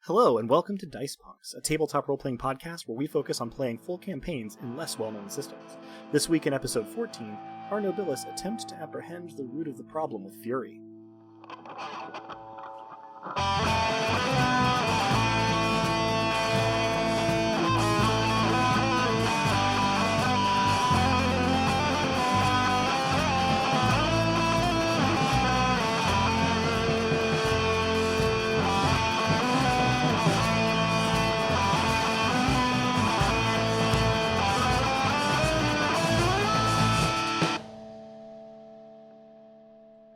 Hello, and welcome to Dice Punks, a tabletop role-playing podcast where we focus on playing full campaigns in less well-known systems. This week in episode 14, our Nobilis attempt to apprehend the root of the problem with fury.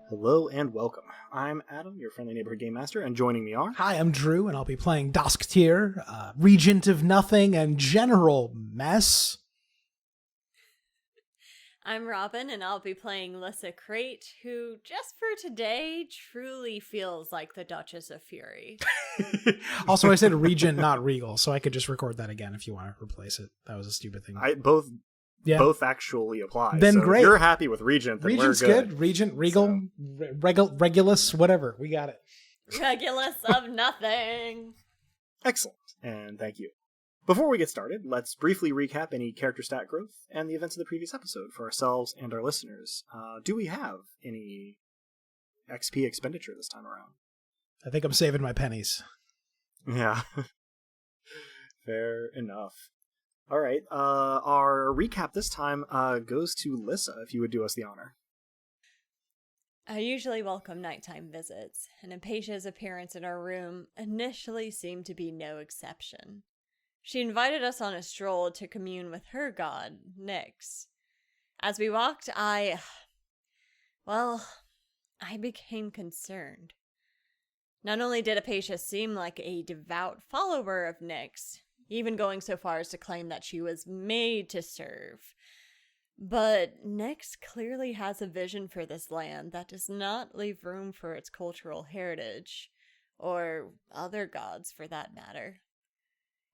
Hello and welcome. I'm Adam, your friendly neighborhood game master, and joining me are... Hi, I'm Drew, and I'll be playing Dosktir, Regent of Nothing and General Mess. I'm Robin, and I'll be playing Lissa Crate, who, just for today, truly feels like the Duchess of Fury. Also, I said Regent, not Regal, so I could just record that again if you want to replace it. That was a stupid thing. Both actually apply. Then so great. If you're happy with Regent, then Regent's we're good. Regent, Regal, Regulus, whatever. We got it. Regulus of Nothing. Excellent, and thank you. Before we get started, let's briefly recap any character stat growth and the events of the previous episode for ourselves and our listeners. Do we have any XP expenditure this time around? I think I'm saving my pennies. Yeah. Fair enough. All right, our recap this time goes to Lissa, if you would do us the honor. I usually welcome nighttime visits, and Apatia's appearance in our room initially seemed to be no exception. She invited us on a stroll to commune with her god, Nyx. As we walked, I became concerned. Not only did Apatia seem like a devout follower of Nyx, even going so far as to claim that she was made to serve, but Nyx clearly has a vision for this land that does not leave room for its cultural heritage, or other gods for that matter.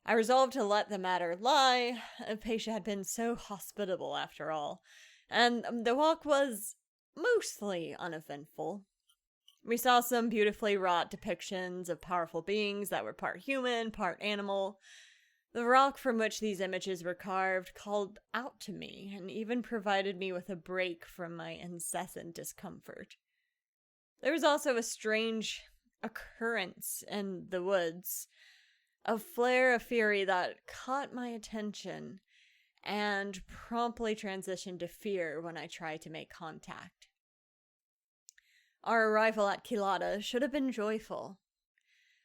I resolved to let the matter lie. Apatia had been so hospitable after all, and the walk was mostly uneventful. We saw some beautifully wrought depictions of powerful beings that were part human, part animal. The rock from which these images were carved called out to me and even provided me with a break from my incessant discomfort. There was also a strange occurrence in the woods, a flare of fury that caught my attention and promptly transitioned to fear when I tried to make contact. Our arrival at Kilada should have been joyful.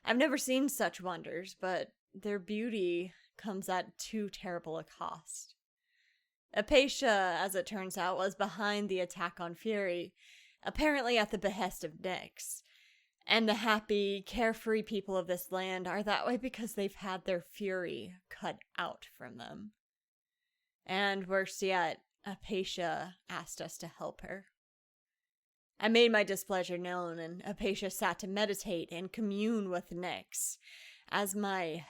I've never seen such wonders, but their beauty comes at too terrible a cost. Apatia, as it turns out, was behind the attack on Fury, apparently at the behest of Nyx. And the happy, carefree people of this land are that way because they've had their fury cut out from them. And worse yet, Apatia asked us to help her. I made my displeasure known, and Apatia sat to meditate and commune with Nyx. As my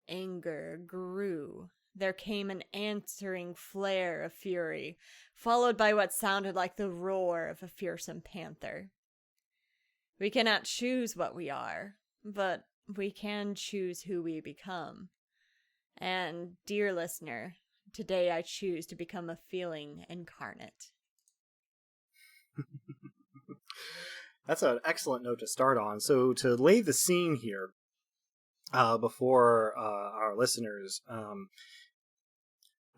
anger grew, there came an answering flare of fury, followed by what sounded like the roar of a fearsome panther. We cannot choose what we are, but we can choose who we become. And, dear listener, today I choose to become a feeling incarnate. That's an excellent note to start on. So to lay the scene here, before our listeners,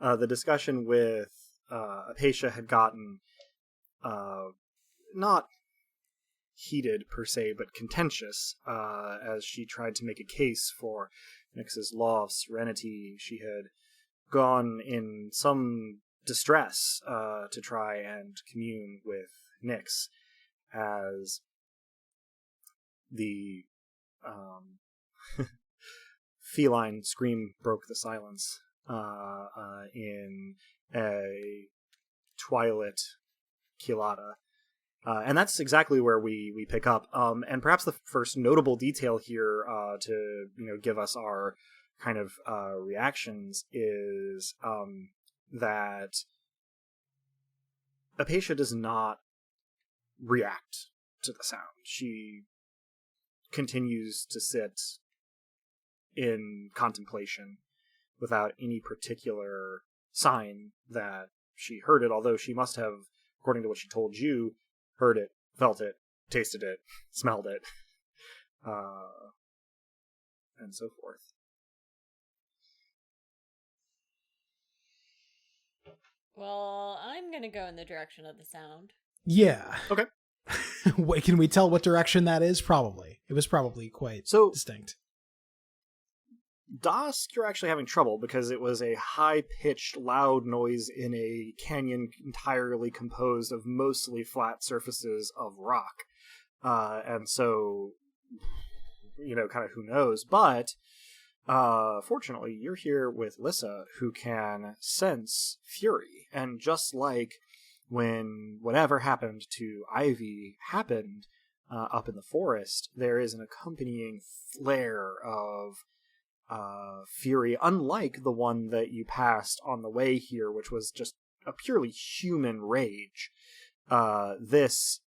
the discussion with Apatia had gotten not heated per se, but contentious, as she tried to make a case for Nyx's law of serenity. She had gone in some distress to try and commune with Nyx, as the feline scream broke the silence in a twilit Kilada. And that's exactly where we pick up. And perhaps the first notable detail here to give us our kind of reactions is that Apatia does not react to the sound. She continues to sit in contemplation without any particular sign that she heard it, although she must have, according to what she told you, heard it, felt it, tasted it, smelled it, and so forth. Well, I'm gonna go in the direction of the sound. Yeah. Okay. Wait, can we tell what direction that is? Probably. It was probably quite distinct. Dusk, you're actually having trouble because it was a high-pitched, loud noise in a canyon entirely composed of mostly flat surfaces of rock. And so, kind of who knows. But, fortunately, you're here with Lissa, who can sense fury. And just like when whatever happened to Ivy happened up in the forest, there is an accompanying flare of fury, unlike the one that you passed on the way here, which was just a purely human rage. This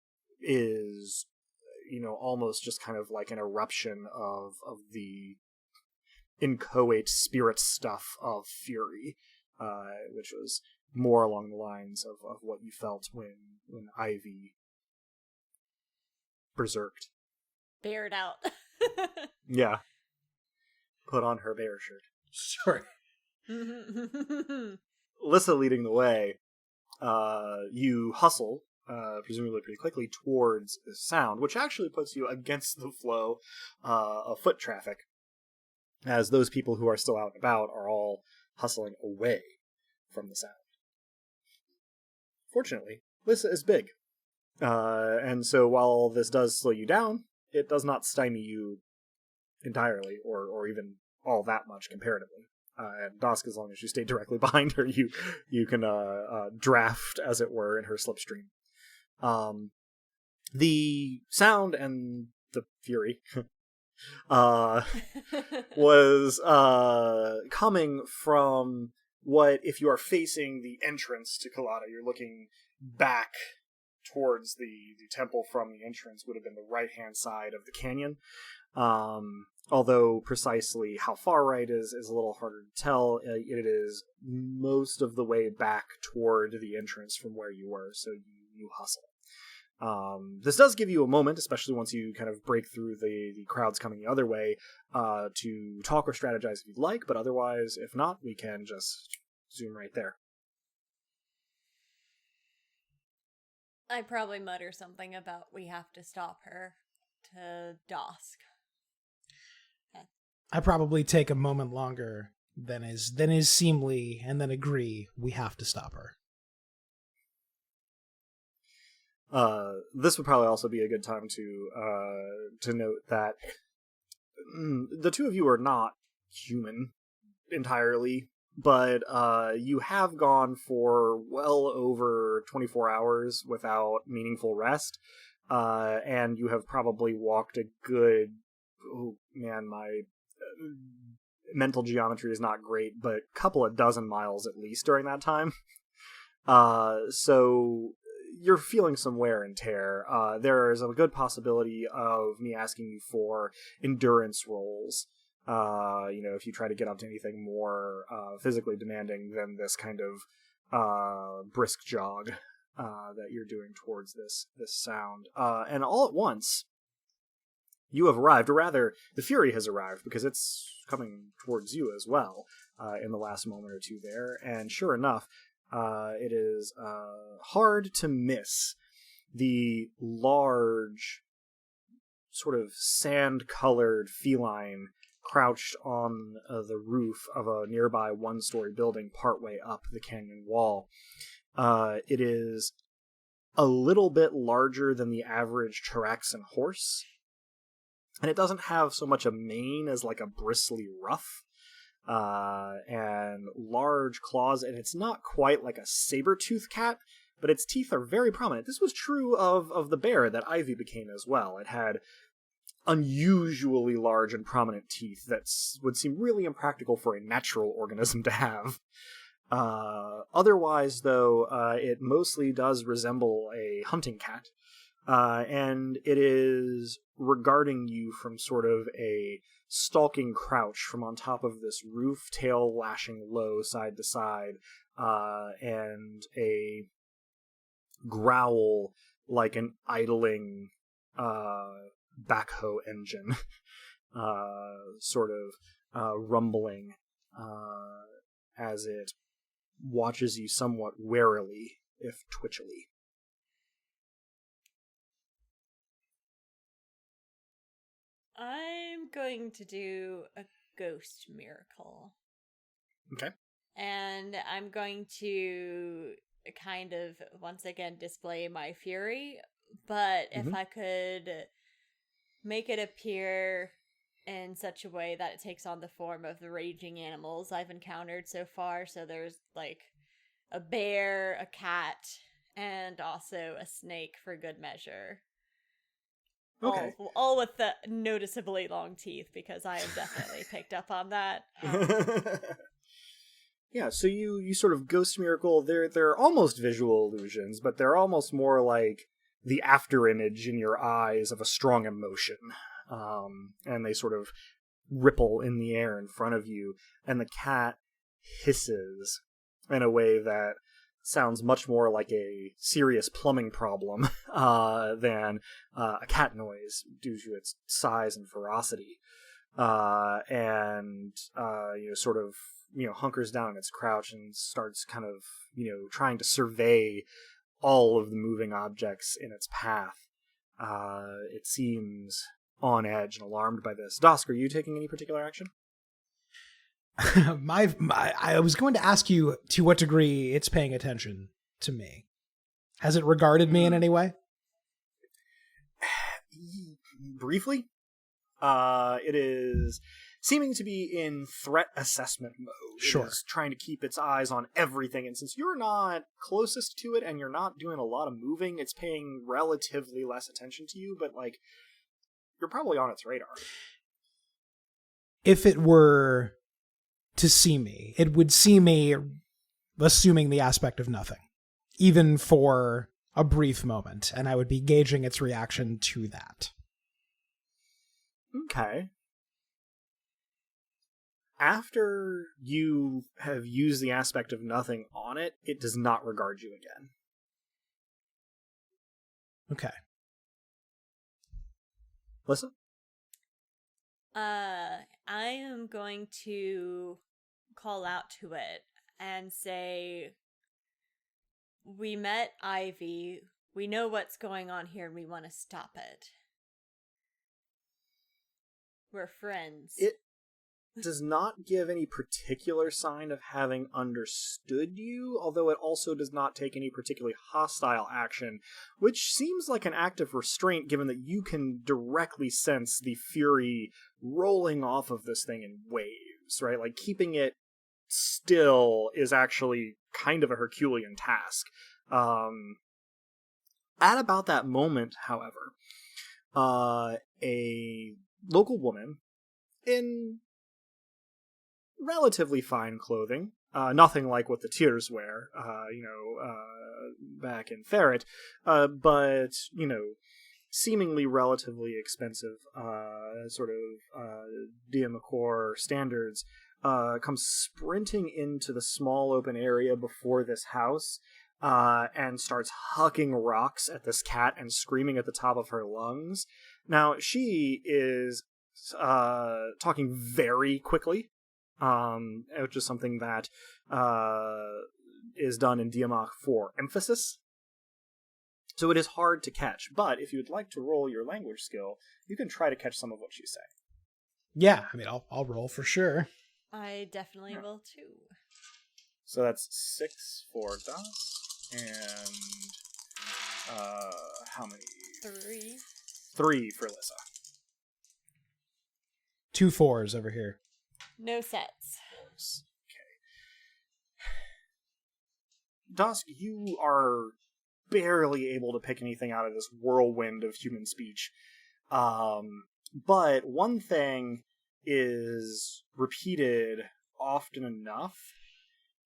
is, almost just kind of like an eruption of the inchoate spirit stuff of fury, which was more along the lines of what you felt when Ivy berserked. Bared out. Yeah. Put on her bear shirt. Sure. Lissa leading the way, you hustle, presumably pretty quickly, towards the sound, which actually puts you against the flow of foot traffic, as those people who are still out and about are all hustling away from the sound. Fortunately, Lissa is big, and so while this does slow you down, it does not stymie you entirely, or even all that much comparatively. And Dusk, as long as you stay directly behind her, you can draft, as it were, in her slipstream. The sound and the fury was coming from what, if you are facing the entrance to Kilada, you're looking back towards the temple from the entrance, would have been the right-hand side of the canyon. Although precisely how far right is a little harder to tell. It is most of the way back toward the entrance from where you were, so you hustle. This does give you a moment, especially once you kind of break through the crowds coming the other way, to talk or strategize if you'd like, but otherwise, if not, we can just zoom right there. I probably mutter something about we have to stop her to Dusk. I probably take a moment longer than is seemly, and then agree we have to stop her. This would probably also be a good time to note that the two of you are not human entirely, but you have gone for well over 24 hours without meaningful rest, and you have probably walked a good, oh man, my mental geometry is not great, but a couple of dozen miles at least during that time. So you're feeling some wear and tear. There is a good possibility of me asking you for endurance rolls. If you try to get up to anything more physically demanding than this kind of brisk jog that you're doing towards this sound. And all at once, you have arrived, or rather, the Fury has arrived, because it's coming towards you as well in the last moment or two there. And sure enough, it is hard to miss the large, sort of sand-colored feline crouched on the roof of a nearby one-story building partway up the canyon wall. It is a little bit larger than the average Charaxan horse, and it doesn't have so much a mane as like a bristly ruff, and large claws, and it's not quite like a saber-tooth cat, but its teeth are very prominent. This was true of the bear that Ivy became as well. It had unusually large and prominent teeth that would seem really impractical for a natural organism to have. Otherwise, though, it mostly does resemble a hunting cat. and it is regarding you from sort of a stalking crouch from on top of this roof, tail lashing low side to side, and a growl like an idling backhoe engine, sort of rumbling as it watches you somewhat warily, if twitchily. I'm going to do a ghost miracle. Okay. And I'm going to kind of, once again, display my fury. But if I could make it appear in such a way that it takes on the form of the raging animals I've encountered so far. So there's, like, a bear, a cat, and also a snake for good measure. Okay. All with the noticeably long teeth, because I have definitely picked up on that. Yeah, so you sort of ghost miracle. They're almost visual illusions, but they're almost more like the after image in your eyes of a strong emotion. And they sort of ripple in the air in front of you, and the cat hisses in a way that sounds much more like a serious plumbing problem than a cat noise due to its size and ferocity. And sort of, hunkers down in its crouch and starts kind of, trying to survey all of the moving objects in its path. It seems on edge and alarmed by this. Dosk, are you taking any particular action? I was going to ask you to what degree it's paying attention to me. Has it regarded me in any way? Briefly. It is seeming to be in threat assessment mode. Sure. It is trying to keep its eyes on everything, and since you're not closest to it and you're not doing a lot of moving, it's paying relatively less attention to you, but, like, you're probably on its radar. If it were to see me, it would see me assuming the aspect of nothing, even for a brief moment, and I would be gauging its reaction to that. Okay. After you have used the aspect of nothing on it, it does not regard you again. Okay. Listen? I am going to call out to it and say, we met Ivy. We know what's going on here and we want to stop it. We're friends. It does not give any particular sign of having understood you, although it also does not take any particularly hostile action, which seems like an act of restraint given that you can directly sense the fury rolling off of this thing in waves, right? Like, keeping it still is actually kind of a Herculean task. At about that moment, however, a local woman in relatively fine clothing, nothing like what the Tears wear, back in Ferret, but, seemingly relatively expensive, sort of Diamacor standards, comes sprinting into the small open area before this house, and starts hucking rocks at this cat and screaming at the top of her lungs. Now, she is talking very quickly, which is something that is done in Diamach for emphasis. So it is hard to catch, but if you would like to roll your language skill, you can try to catch some of what you say. Yeah, I mean, I'll roll for sure. I definitely will too. So that's 6 for Das, and how many? 3. 3 for Lissa. 2 4s over here. No sets. Okay. Dusk, you are barely able to pick anything out of this whirlwind of human speech. But one thing is repeated often enough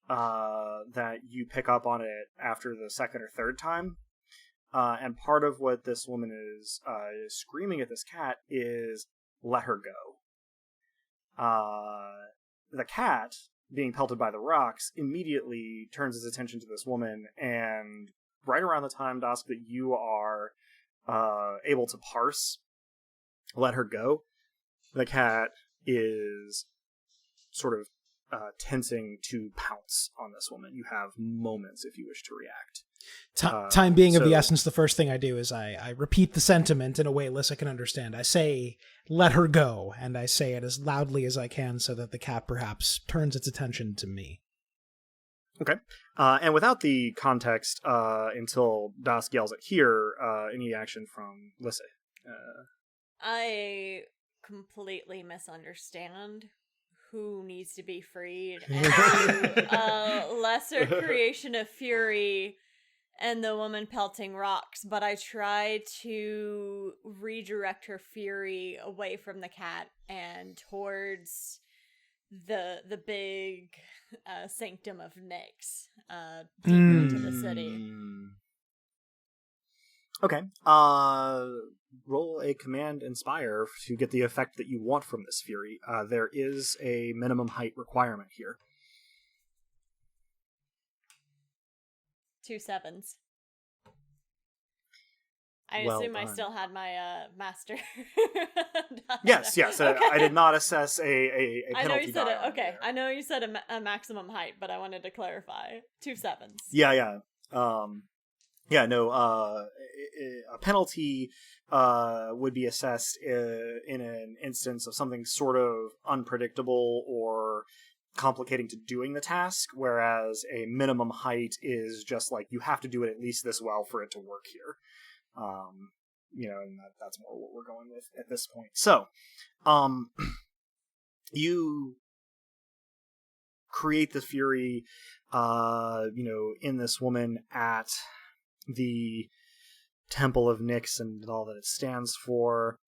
that you pick up on it after the second or third time. And part of what this woman is screaming at this cat is, let her go. The cat, being pelted by the rocks, immediately turns his attention to this woman, and right around the time, Dusk, that you are able to parse let her go, the cat is sort of tensing to pounce on this woman. You have moments if you wish to react. Time being of the essence, the first thing I do is I repeat the sentiment in a way Lyssa can understand. I say, let her go, and I say it as loudly as I can so that the cat perhaps turns its attention to me. Okay. And without the context, until Dusk yells at here, any action from Lyssa? I completely misunderstand who needs to be freed, and lesser creation of fury and the woman pelting rocks, but I try to redirect her fury away from the cat and towards the big sanctum of Nyx, deep into the city. Okay. Roll a command inspire to get the effect that you want from this fury. There is a minimum height requirement here. 2 7s. I Well assume done. I still had my master. Yes. Okay. I did not assess a penalty. I know you said die it. on Okay, there. I know you said a maximum height, but I wanted to clarify. 2 7s. Yeah. A penalty would be assessed in an instance of something sort of unpredictable or complicating to doing the task, whereas a minimum height is just like, you have to do it at least this well for it to work here. And that's more what we're going with at this point. So, you create the fury, in this woman at the Temple of Nyx and all that it stands for.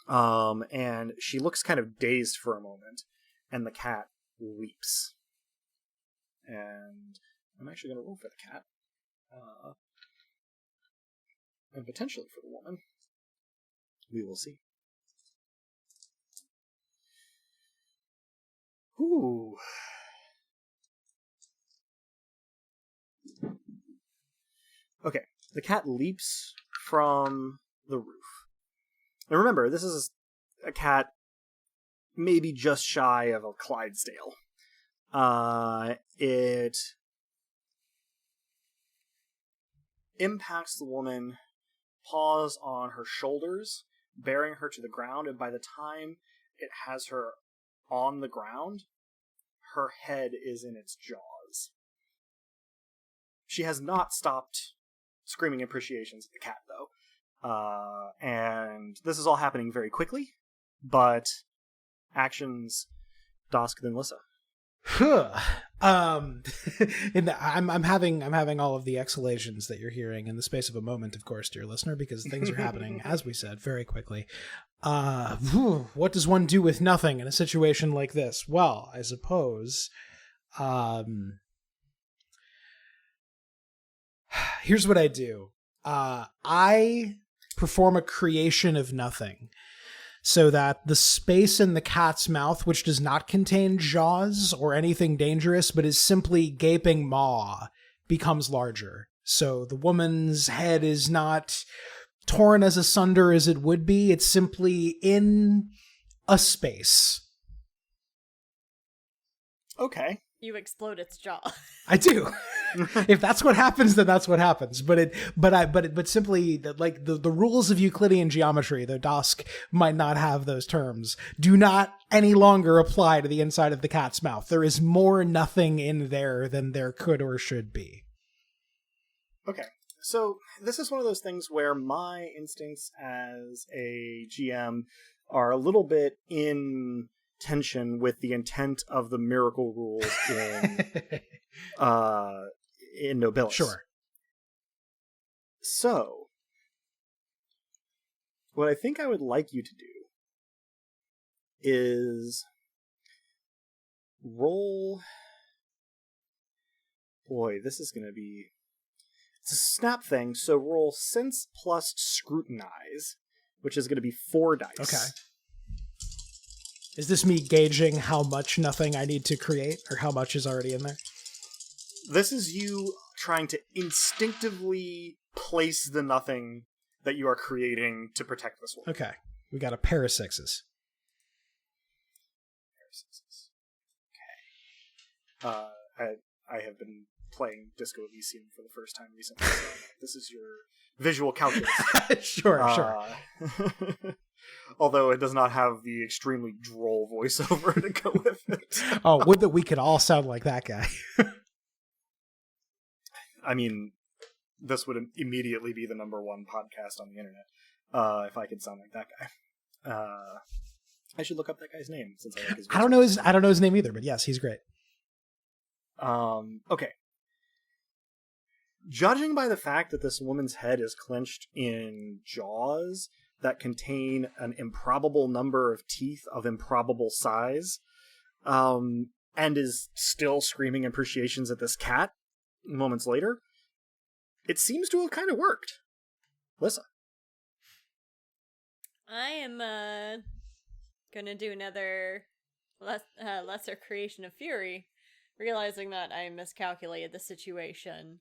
And she looks kind of dazed for a moment, and the cat leaps. And I'm actually going to roll for the cat. And potentially for the woman. We will see. Ooh. Okay, the cat leaps from the roof. And remember, this is a cat maybe just shy of a Clydesdale. It impacts the woman, paws on her shoulders, bearing her to the ground, and by the time it has her on the ground, her head is in its jaws. She has not stopped screaming appreciations at the cat, though. And this is all happening very quickly, but actions Dusk then Lyssa. I'm having all of the exhalations that you're hearing in the space of a moment, of course, dear listener, because things are happening, as we said, very quickly. What does one do with nothing in a situation like this? Well, I suppose here's what I do. I perform a creation of nothing, so that the space in the cat's mouth, which does not contain jaws or anything dangerous, but is simply gaping maw, becomes larger. So the woman's head is not torn as asunder as it would be. It's simply in a space. Okay. You explode its jaw. I do. If that's what happens, then that's what happens. But simply, like the rules of Euclidean geometry, though Dusk might not have those terms, do not any longer apply to the inside of the cat's mouth. There is more nothing in there than there could or should be. Okay. So this is one of those things where my instincts as a GM are a little bit in tension with the intent of the miracle rules in Nobilis. Sure. So, what I think I would like you to do is roll. Boy, this is going to be. It's a snap thing, so roll sense plus scrutinize, which is going to be 4 dice. Okay. Is this me gauging how much nothing I need to create, or how much is already in there? This is you trying to instinctively place the nothing that you are creating to protect this woman. Okay. We got a pair of 6s. Okay. I have been playing Disco Elysium for the first time recently, so this is your visual calculus. Sure. Although it does not have the extremely droll voiceover to go with it. Oh, would that we could all sound like that guy. I mean, this would immediately be the #1 podcast on the internet if I could sound like that guy. I should look up that guy's name since I like his voice. I don't know his name either, but yes, he's great. Okay. Judging by the fact that this woman's head is clenched in jaws that contain an improbable number of teeth of improbable size, and is still screaming appreciations at this cat moments later, it seems to have kind of worked. Lissa. I am gonna do another lesser creation of fury, realizing that I miscalculated the situation,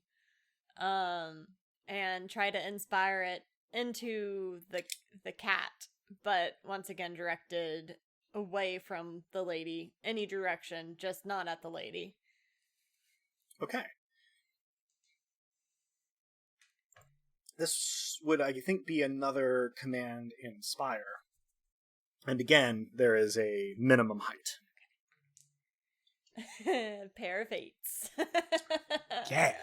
and try to inspire it into the cat, but once again directed away from the lady, any direction, just not at the lady. Okay. This would, I think, be another command inspire. And again, there is a minimum height. Pair of 8s. Yeah.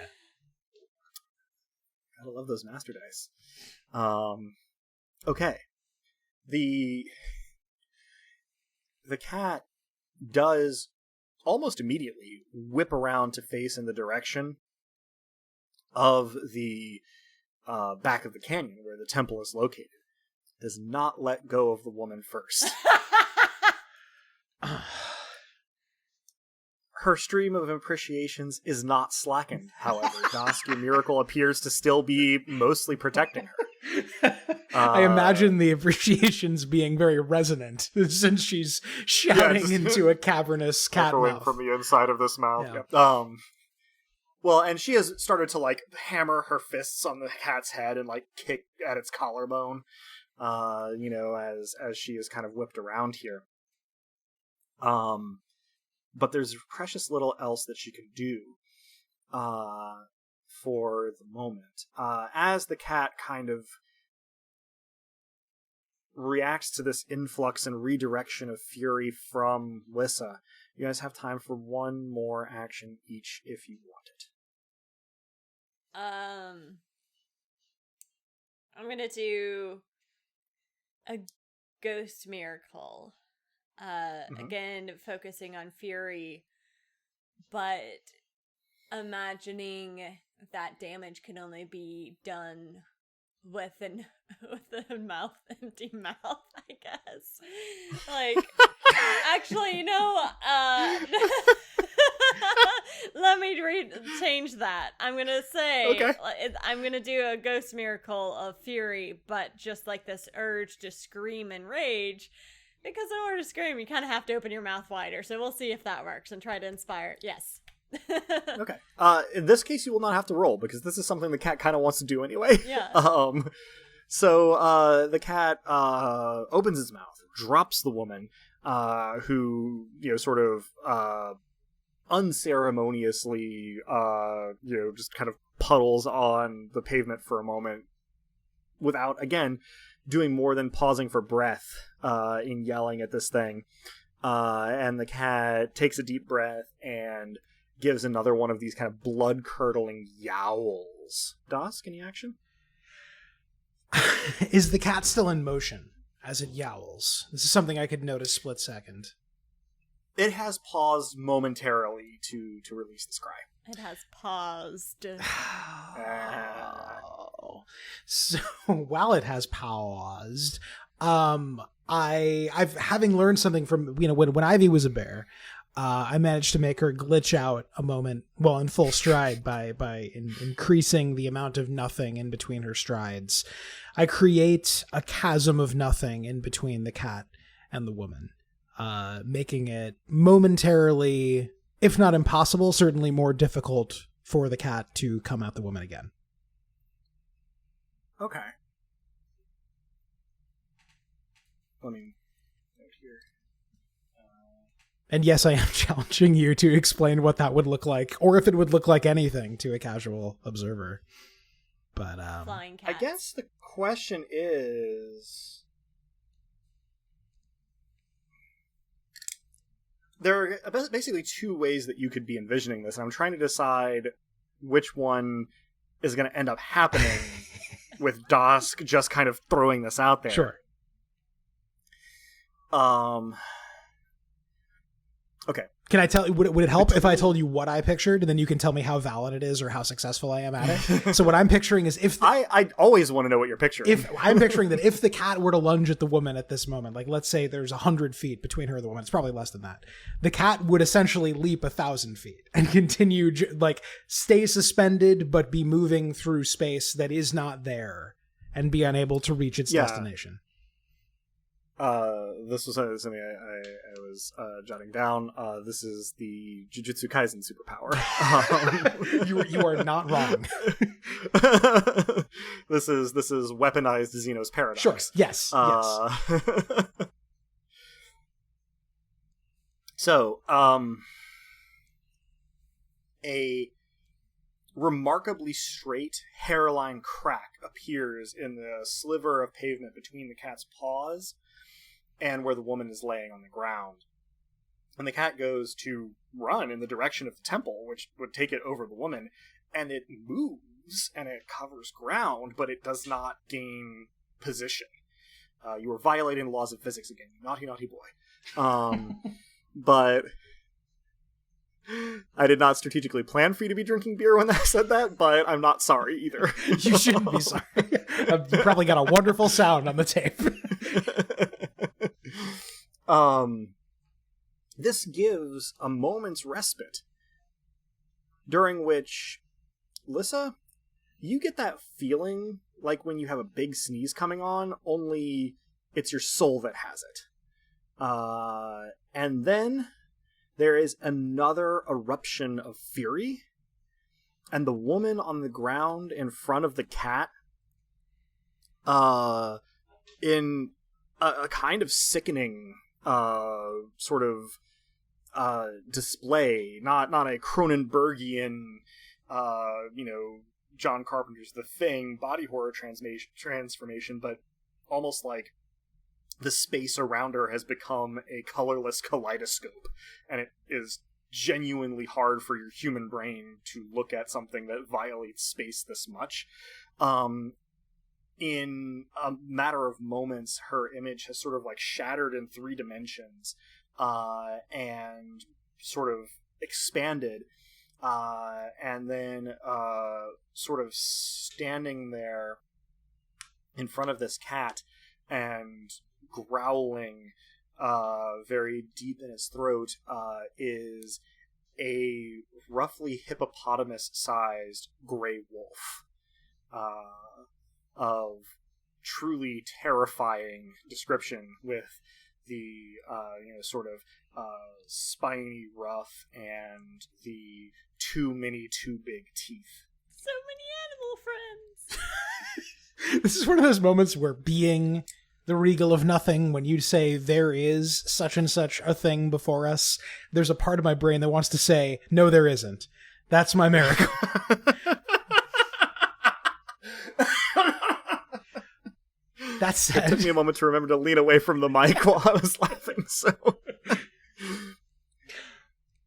Gotta love those master dice. Okay. The cat does almost immediately whip around to face in the direction of the back of the canyon where the temple is located. Does not let go of the woman first. Her stream of appreciations is not slackened, however. Dusk, your miracle appears to still be mostly protecting her. I imagine the appreciations being very resonant since she's shouting into a cavernous cat mouth. From the inside of this mouth. Yeah. Yeah. Well, and she has started to hammer her fists on the cat's head and kick at its collarbone. As she is kind of whipped around here. But there's precious little else that she can do for the moment. As the cat kind of reacts to this influx and redirection of fury from Lissa, you guys have time for one more action each if you want it. I'm gonna do a ghost miracle. Again, focusing on fury, but imagining that damage can only be done with a empty mouth, I guess. Actually, let me change that. I'm gonna say, okay. I'm gonna do a ghost miracle of fury, but just this urge to scream and rage. Because in order to scream, you kind of have to open your mouth wider. So we'll see if that works and try to inspire it. Yes. Okay. In this case, you will not have to roll because this is something the cat kind of wants to do anyway. Yeah. So the cat opens its mouth, drops the woman, who sort of unceremoniously just kind of puddles on the pavement for a moment, without again doing more than pausing for breath in yelling at this thing. And the cat takes a deep breath and gives another one of these kind of blood-curdling yowls. Dusk, any action? Is the cat still in motion as it yowls? This is something I could notice split second. It has paused momentarily to release this cry. It has paused. So while it has paused, I've having learned something from when Ivy was a bear, I managed to make her glitch out a moment, well, in full stride by increasing the amount of nothing in between her strides. I create a chasm of nothing in between the cat and the woman, making it momentarily, if not impossible, certainly more difficult for the cat to come at the woman again. Okay. Let me note here. And yes, I am challenging you to explain what that would look like, or if it would look like anything to a casual observer. But Flying cats. I guess the question is, there are basically two ways that you could be envisioning this, and I'm trying to decide which one is going to end up happening with Dosk just kind of throwing this out there. Sure. Okay. Can I tell you, would it help if I told you what I pictured, and then you can tell me how valid it is or how successful I am at it? So what I'm picturing is I always want to know what you're picturing. If I'm picturing that if the cat were to lunge at the woman at this moment, like let's say there's 100 feet between her and the woman, it's probably less than that. The cat would essentially leap 1,000 feet and continue, like stay suspended, but be moving through space that is not there and be unable to reach its destination. This was something I was jotting down. This is the Jujutsu Kaisen superpower. You are not wrong. This is weaponized Xeno's paradox. Sure. Yes. Yes. So, a remarkably straight hairline crack appears in the sliver of pavement between the cat's paws and where the woman is laying on the ground. And the cat goes to run in the direction of the temple, which would take it over the woman, and it moves, and it covers ground, but it does not gain position. You are violating the laws of physics again, you naughty, naughty boy. But I did not strategically plan for you to be drinking beer when I said that, but I'm not sorry either. You shouldn't be sorry. You probably got a wonderful sound on the tape. This gives a moment's respite, during which, Lissa, you get that feeling like when you have a big sneeze coming on, only it's your soul that has it. And then there is another eruption of fury, and the woman on the ground in front of the cat, in a kind of sickening sort of display, not a Cronenbergian, John Carpenter's The Thing body horror transformation, but almost like the space around her has become a colorless kaleidoscope, and it is genuinely hard for your human brain to look at something that violates space this much. In a matter of moments, her image has sort of like shattered in 3 dimensions, and sort of expanded, and then sort of standing there in front of this cat and growling very deep in his throat is a roughly hippopotamus-sized gray wolf. Of truly terrifying description, with the sort of spiny ruff and the too big teeth. So many animal friends. This is one of those moments where being the regal of nothing, when you say there is such and such a thing before us, there's a part of my brain that wants to say, no, there isn't. That's my miracle. That said, it took me a moment to remember to lean away from the mic while I was laughing, so...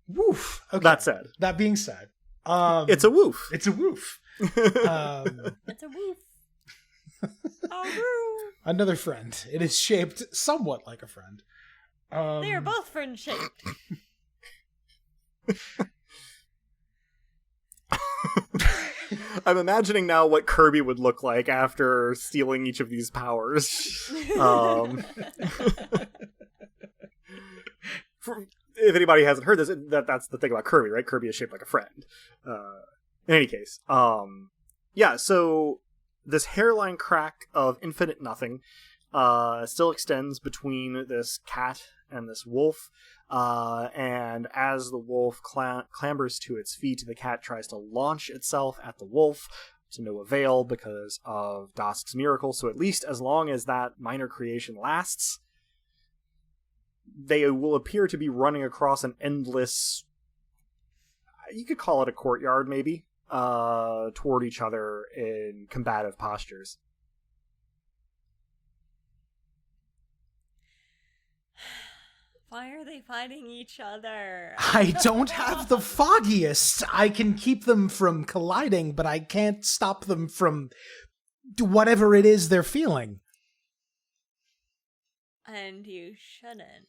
Woof. Okay. That said. That being said. It's a woof. It's a woof. It's a woof. Another friend. It is shaped somewhat like a friend. They are both friend-shaped. I'm imagining now what Kirby would look like after stealing each of these powers. if anybody hasn't heard this, that's the thing about Kirby, right? Kirby is shaped like a friend. In any case, yeah. So this hairline crack of infinite nothing still extends between this cat and this wolf. And as the wolf clambers to its feet, the cat tries to launch itself at the wolf, to no avail because of Dosk's miracle. So at least as long as that minor creation lasts, they will appear to be running across an endless, you could call it a courtyard maybe, toward each other in combative postures. Why are they fighting each other? I don't have the foggiest. I can keep them from colliding, but I can't stop them from whatever it is they're feeling. And you shouldn't.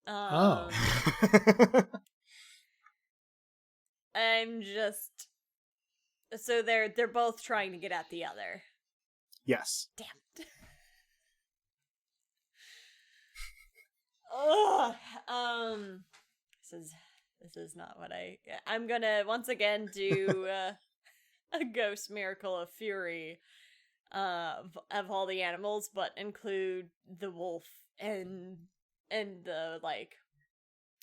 Oh. I'm just... So they're both trying to get at the other. Yes. Damn it. Ugh. This is not what I'm gonna once again do a ghost miracle of fury of all the animals, but include the wolf and the like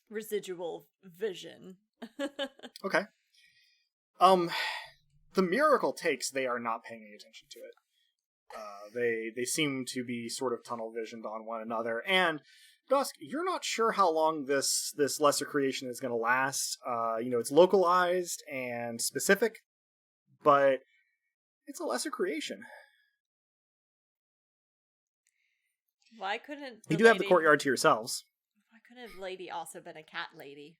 residual vision. Okay. The miracle takes, they are not paying any attention to it. They seem to be sort of tunnel visioned on one another, and Dusk, you're not sure how long this lesser creation is going to last. It's localized and specific, but it's a lesser creation. Why couldn't you do have the courtyard to yourselves? Why couldn't lady also been a cat lady?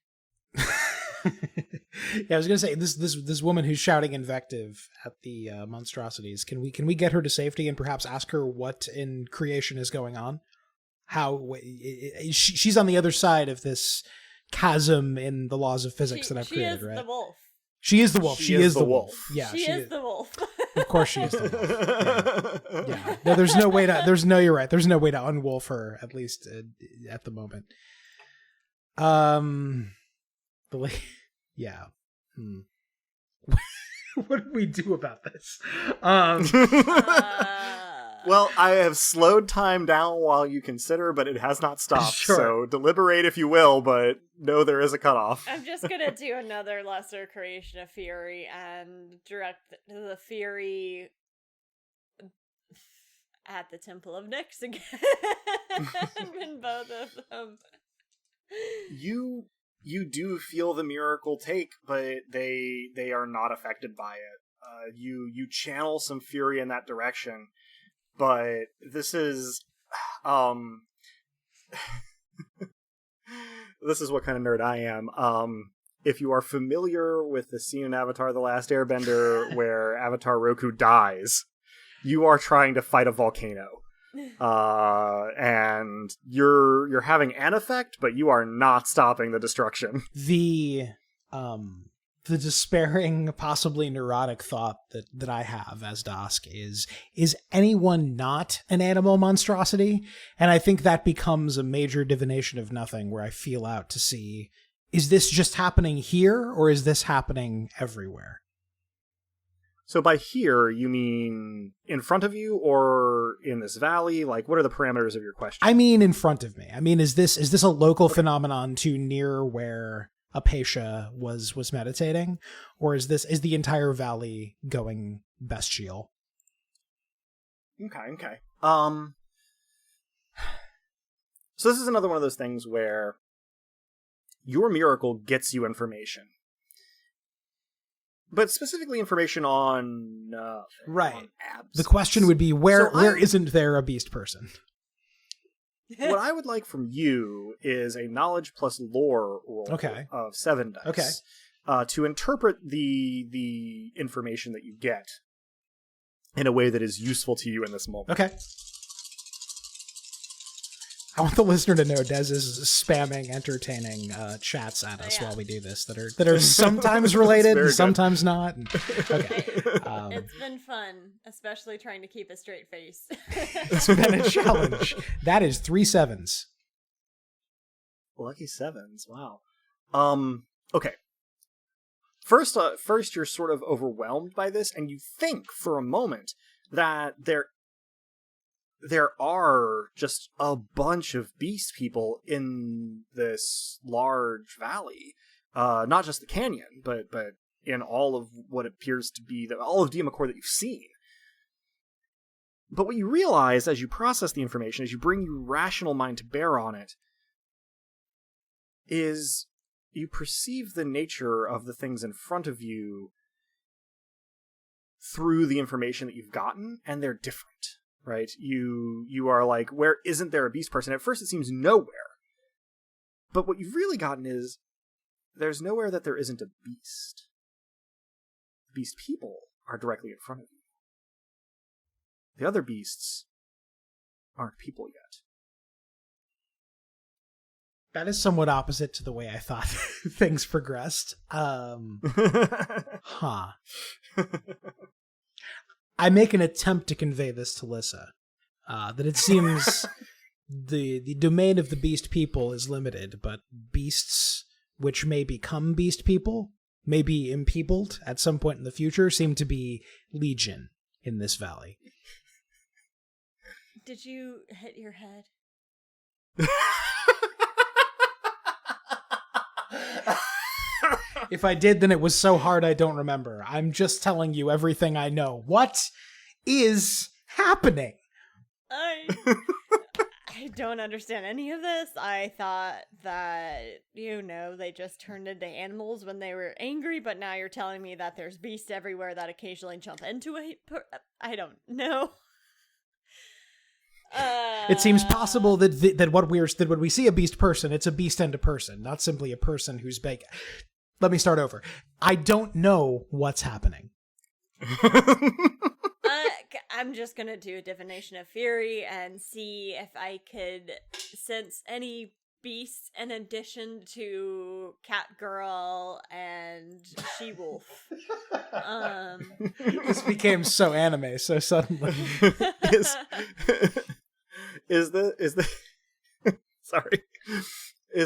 Yeah, I was gonna say this woman who's shouting invective at the monstrosities. Can we get her to safety and perhaps ask her what in creation is going on? How she's on the other side of this chasm in the laws of physics that I've created, right? She is the wolf. She is the wolf. Yeah, she is the wolf. Of course, she is the wolf. Yeah. No, there's no way to. You're right. There's no way to unwolf her, at least at the moment. Yeah. What do we do about this? Well, I have slowed time down while you consider, but it has not stopped. Sure. So deliberate if you will, but no, there is a cutoff. I'm just going to do another lesser creation of fury and direct the fury at the Temple of Nyx again. In both of them. You do feel the miracle take, but they are not affected by it. You channel some fury in that direction. But this is, this is what kind of nerd I am. If you are familiar with the scene in Avatar: The Last Airbender where Avatar Roku dies, you are trying to fight a volcano. And you're having an effect, but you are not stopping the destruction. The despairing, possibly neurotic thought that I have as Dosk is anyone not an animal monstrosity? And I think that becomes a major divination of nothing where I feel out to see, is this just happening here or is this happening everywhere? So by here, you mean in front of you or in this valley? Like, what are the parameters of your question? I mean in front of me. I mean, is this a local phenomenon to near where Apatia was meditating, or is the entire valley going bestial? Okay. So this is another one of those things where your miracle gets you information, but specifically information on right. On absence. The question would be where isn't there a beast person? What I would like from you is a knowledge plus lore roll of 7 dice. Okay. To interpret the information that you get in a way that is useful to you in this moment. Okay. I want the listener to know Des is spamming entertaining chats at us while we do this that are sometimes related and sometimes not. Okay. It's been fun, especially trying to keep a straight face. It's been a challenge. That is 3 7s. Lucky sevens. Wow. Okay. First, you're sort of overwhelmed by this, and you think for a moment that there are just a bunch of beast people in this large valley. Not just the canyon, but in all of what appears to be all of Diamacor that you've seen. But what you realize as you process the information, as you bring your rational mind to bear on it, is you perceive the nature of the things in front of you through the information that you've gotten, and they're different, right? You are like, where isn't there a beast person? At first it seems nowhere. But what you've really gotten is, there's nowhere that there isn't a beast. Beast people are directly in front of you. The other beasts aren't people yet. That is somewhat opposite to the way I thought things progressed. I make an attempt to convey this to Lissa, that it seems the domain of the beast people is limited, but beasts which may become beast people, may be impeopled at some point in the future, seem to be legion in this valley. Did you hit your head? If I did, then it was so hard I don't remember. I'm just telling you everything I know. What is happening? I don't understand any of this. I thought that, they just turned into animals when they were angry, but now you're telling me that there's beasts everywhere that occasionally jump into I don't know. It seems possible that when we see a beast person, it's a beast and a person, not simply a person who's big. Let me start over. I don't know what's happening. I'm just gonna do a divination of fury and see if I could sense any beasts in addition to cat girl and she wolf. This became so anime so suddenly. Is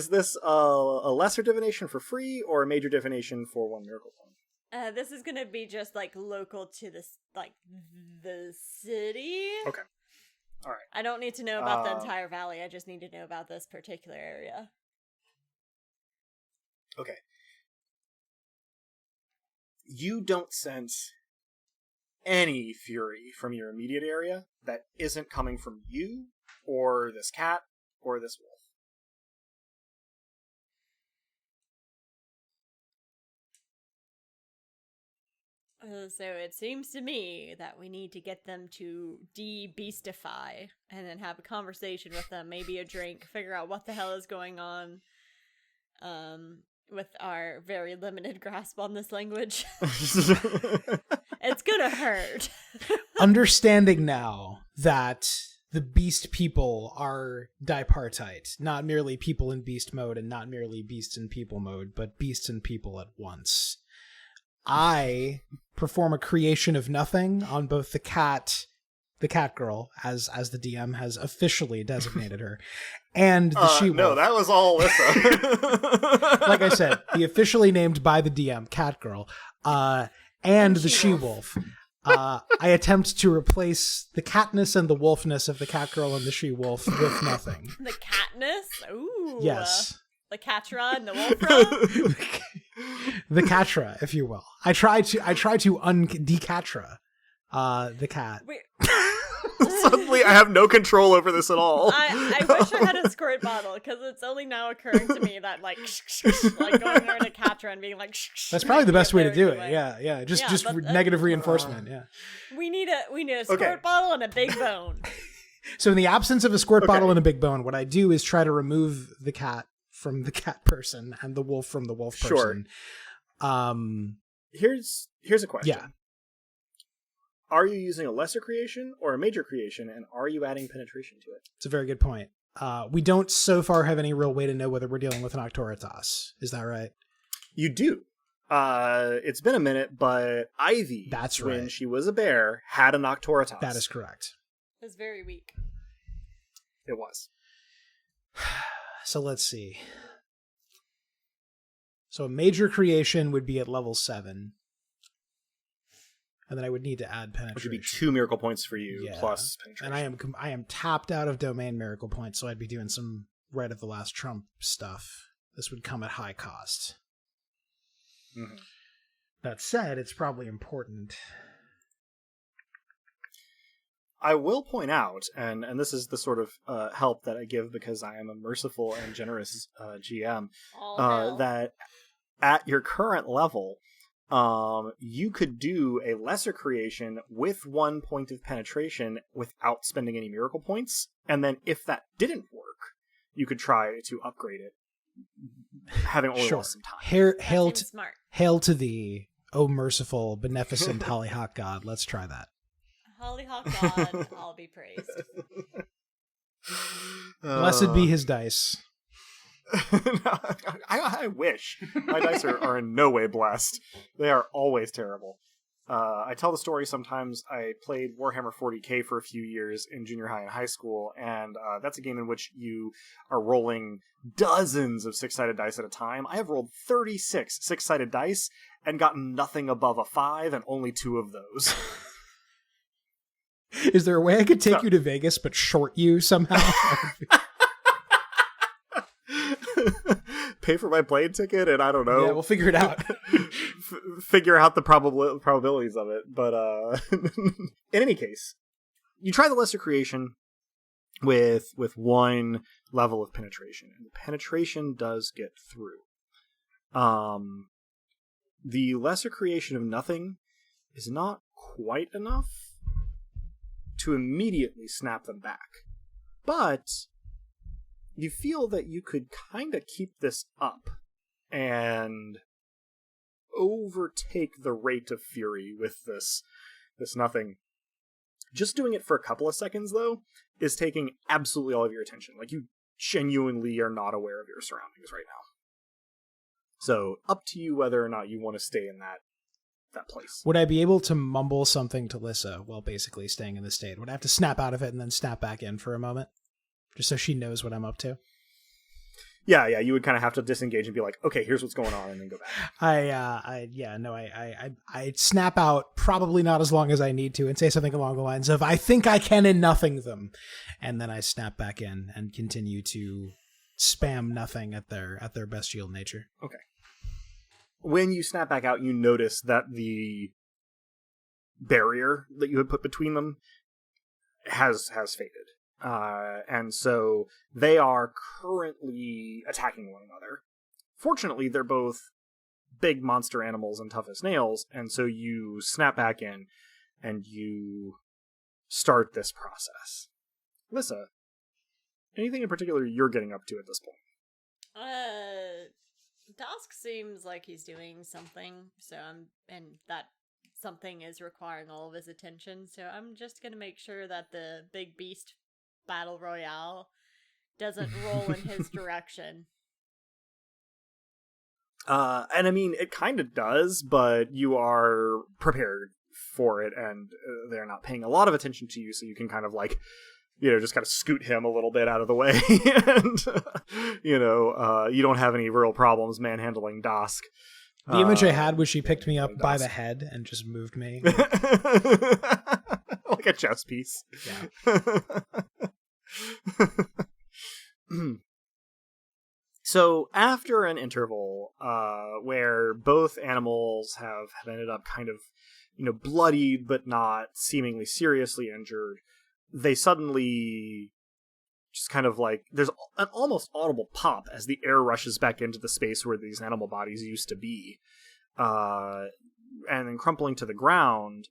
this a lesser divination for free or a major divination for 1 miracle point? This is gonna be just local to this, the city. Okay. All right. I don't need to know about the entire valley. I just need to know about this particular area. Okay. You don't sense any fury from your immediate area that isn't coming from you or this cat or this wolf. So it seems to me that we need to get them to de-beastify and then have a conversation with them, maybe a drink, figure out what the hell is going on with our very limited grasp on this language. It's gonna hurt. Understanding now that the beast people are dipartite, not merely people in beast mode and not merely beasts in people mode, but beasts and people at once. I perform a creation of nothing on both the cat girl, as the DM has officially designated her, and the she-wolf. No, that was all Alyssa. Like I said, the officially named by the DM, cat girl, and the she-wolf. I attempt to replace the catness and the wolfness of the cat girl and the she-wolf with nothing. The catness? Ooh. Yes. The Catra and the Wolfra? The Catra, if you will. I try to decatra the cat. Wait. Suddenly I have no control over this at all. I wish I had a squirt bottle, because it's only now occurring to me that going there in a Catra and being that's probably the best way to do it. Yeah. Just negative reinforcement. Yeah. We need a squirt bottle and a big bone. So in the absence of a squirt bottle and a big bone, what I do is try to remove the cat from the cat person and the wolf from the wolf person. Here's a question. Yeah. Are you using a lesser creation or a major creation, and are you adding penetration to it? It's a very good point. We don't so far have any real way to know whether we're dealing with an Octoritas. Is that right? You do. It's been a minute, but Ivy, that's when right, she was a bear, had an Octoritas. That is correct. It was very weak. It was. So let's see. So a major creation would be at level 7. And then I would need to add penetration. Which would be 2 miracle points for you, plus penetration. And I am tapped out of domain miracle points, so I'd be doing some right of the last trump stuff. This would come at high cost. Mm-hmm. That said, it's probably important. I will point out, and this is the sort of help that I give because I am a merciful and generous GM, that at your current level, you could do a lesser creation with 1 point of penetration without spending any miracle points, and then if that didn't work, you could try to upgrade it, having only lost some time. Hail to thee, O merciful, beneficent Hollyhock God. Let's try that. Hollyhock God, I'll be praised. Blessed be his dice. I wish. My dice are in no way blessed. They are always terrible. I tell the story sometimes. I played Warhammer 40k for a few years in junior high and high school, and that's a game in which you are rolling dozens of 6-sided dice at a time. I have rolled 36 6-sided dice and gotten nothing above a 5, and only 2 of those. Is there a way I could take you to Vegas but short you somehow? Pay for my plane ticket, and I don't know. Yeah, we'll figure it out. Figure out the probabilities of it. But in any case, you try the lesser creation with 1 level of penetration, and the penetration does get through. The lesser creation of nothing is not quite enough to immediately snap them back. But you feel that you could kind of keep this up and overtake the rate of fury with this nothing. Just doing it for a couple of seconds, though, is taking absolutely all of your attention. Like, you genuinely are not aware of your surroundings right now. So, up to you whether or not you want to stay in that place. Would I be able to mumble something to Lissa while basically staying in the state? Would I have to snap out of it and then snap back in for a moment? Just so she knows what I'm up to? Yeah, you would kind of have to disengage and be like, okay, here's what's going on, and then go back. I snap out, probably not as long as I need to, and say something along the lines of, I think I can and nothing them. And then I snap back in and continue to spam nothing at their bestial nature. Okay. When you snap back out, you notice that the barrier that you had put between them has faded. And so they are currently attacking one another. Fortunately, they're both big monster animals and tough as nails, and so you snap back in and you start this process. Lissa, anything in particular you're getting up to at this point? Dusk seems like he's doing something, and that something is requiring all of his attention, so I'm just gonna make sure that the big beast battle royale doesn't roll in his direction. And I mean, it kind of does, but you are prepared for it, and they're not paying a lot of attention to you, so you can kind of like, just kind of scoot him a little bit out of the way, and, you don't have any real problems manhandling Dusk. The image I had was she picked me up by the head and just moved me. Like a chess piece. Yeah. So after an interval, where both animals have ended up kind of, bloodied but not seemingly seriously injured, they suddenly just kind of like, there's an almost audible pop as the air rushes back into the space where these animal bodies used to be. And then crumpling to the ground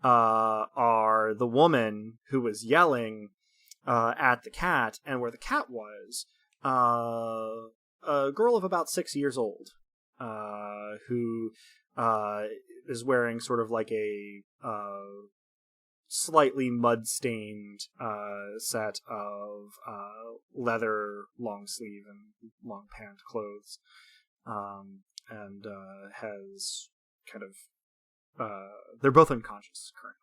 are the woman who was yelling at the cat, and where the cat was, a girl of about 6 years old, who is wearing sort of like a slightly mud-stained set of leather long sleeve and long pant clothes, and has kind of they're both unconscious currently.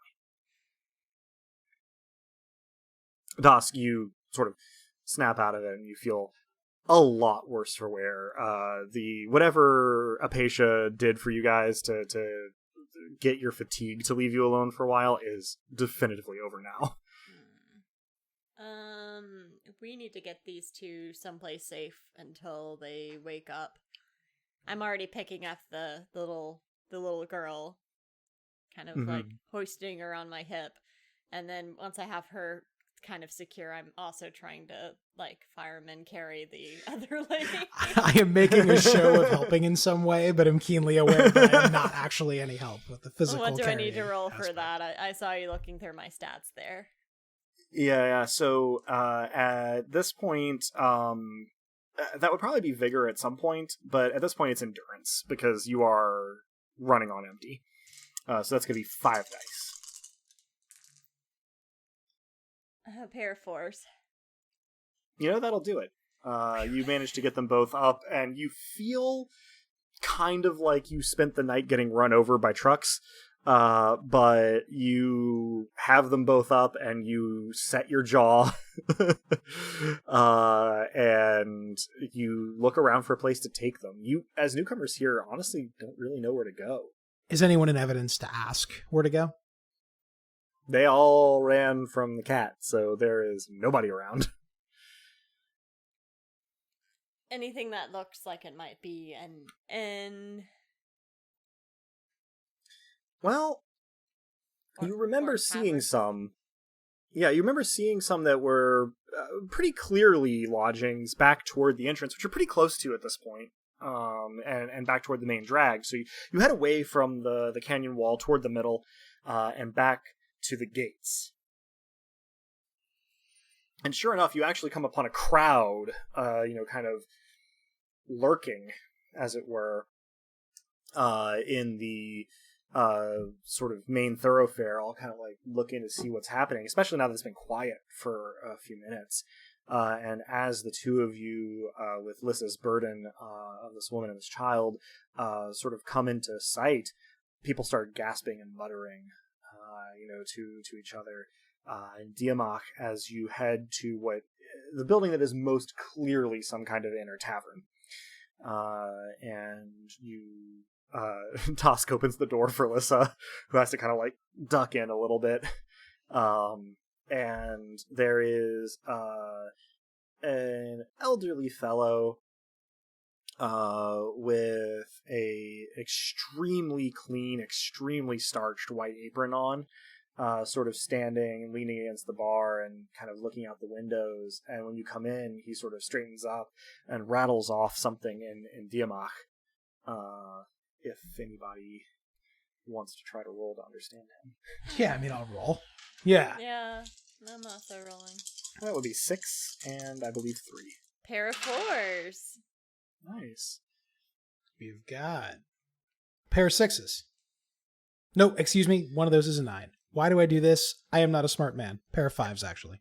Dusk, you sort of snap out of it and you feel a lot worse for wear. The whatever Apatia did for you guys to get your fatigue to leave you alone for a while is definitively over now. We need to get these two someplace safe until they wake up. I'm already picking up the little girl, kind of like hoisting her on my hip, and then once I have her kind of secure, I'm also trying to like fireman carry the other lady. I am making a show of helping in some way, but I'm keenly aware that I'm not actually any help with the physical. What do I need to roll aspect. for that? I saw you looking through my stats there. Yeah. So at this point, that would probably be vigor at some point, but at this point it's endurance because you are running on empty. So that's going to be 5 dice. A pair of 4s. That'll do it. You managed to get them both up, and you feel kind of like you spent the night getting run over by trucks, but you have them both up, and you set your jaw, and you look around for a place to take them. You, as newcomers here, honestly don't really know where to go. Is anyone in evidence to ask where to go? They all ran from the cat, so there is nobody around. Anything that looks like it might be an inn. Well, you remember seeing some. Yeah, you remember seeing some that were pretty clearly lodgings back toward the entrance, which you're pretty close to at this point, and back toward the main drag. So you head away from the canyon wall toward the middle, and back to the gates. And sure enough, you actually come upon a crowd, kind of lurking, as it were, in the sort of main thoroughfare, all kind of like looking to see what's happening, especially now that it's been quiet for a few minutes. And as the two of you, with Lissa's burden of this woman and this child, sort of come into sight, people start gasping and muttering, to each other. And Diamach, as you head to the building that is most clearly some kind of inn or tavern, and you Tosk opens the door for Lissa, who has to kind of like duck in a little bit, and there is an elderly fellow with a extremely clean, extremely starched white apron on, sort of standing and leaning against the bar and kind of looking out the windows. And when you come in, he sort of straightens up and rattles off something in Diamach. If anybody wants to try to roll to understand him. Yeah, I mean, I'll roll. Yeah. Yeah, I'm also rolling. That would be 6 and I believe 3. Pair of 4s. Nice. We've got a pair of 6s. No, excuse me. One of those is a 9. Why do I do this? I am not a smart man. Pair of 5s, actually.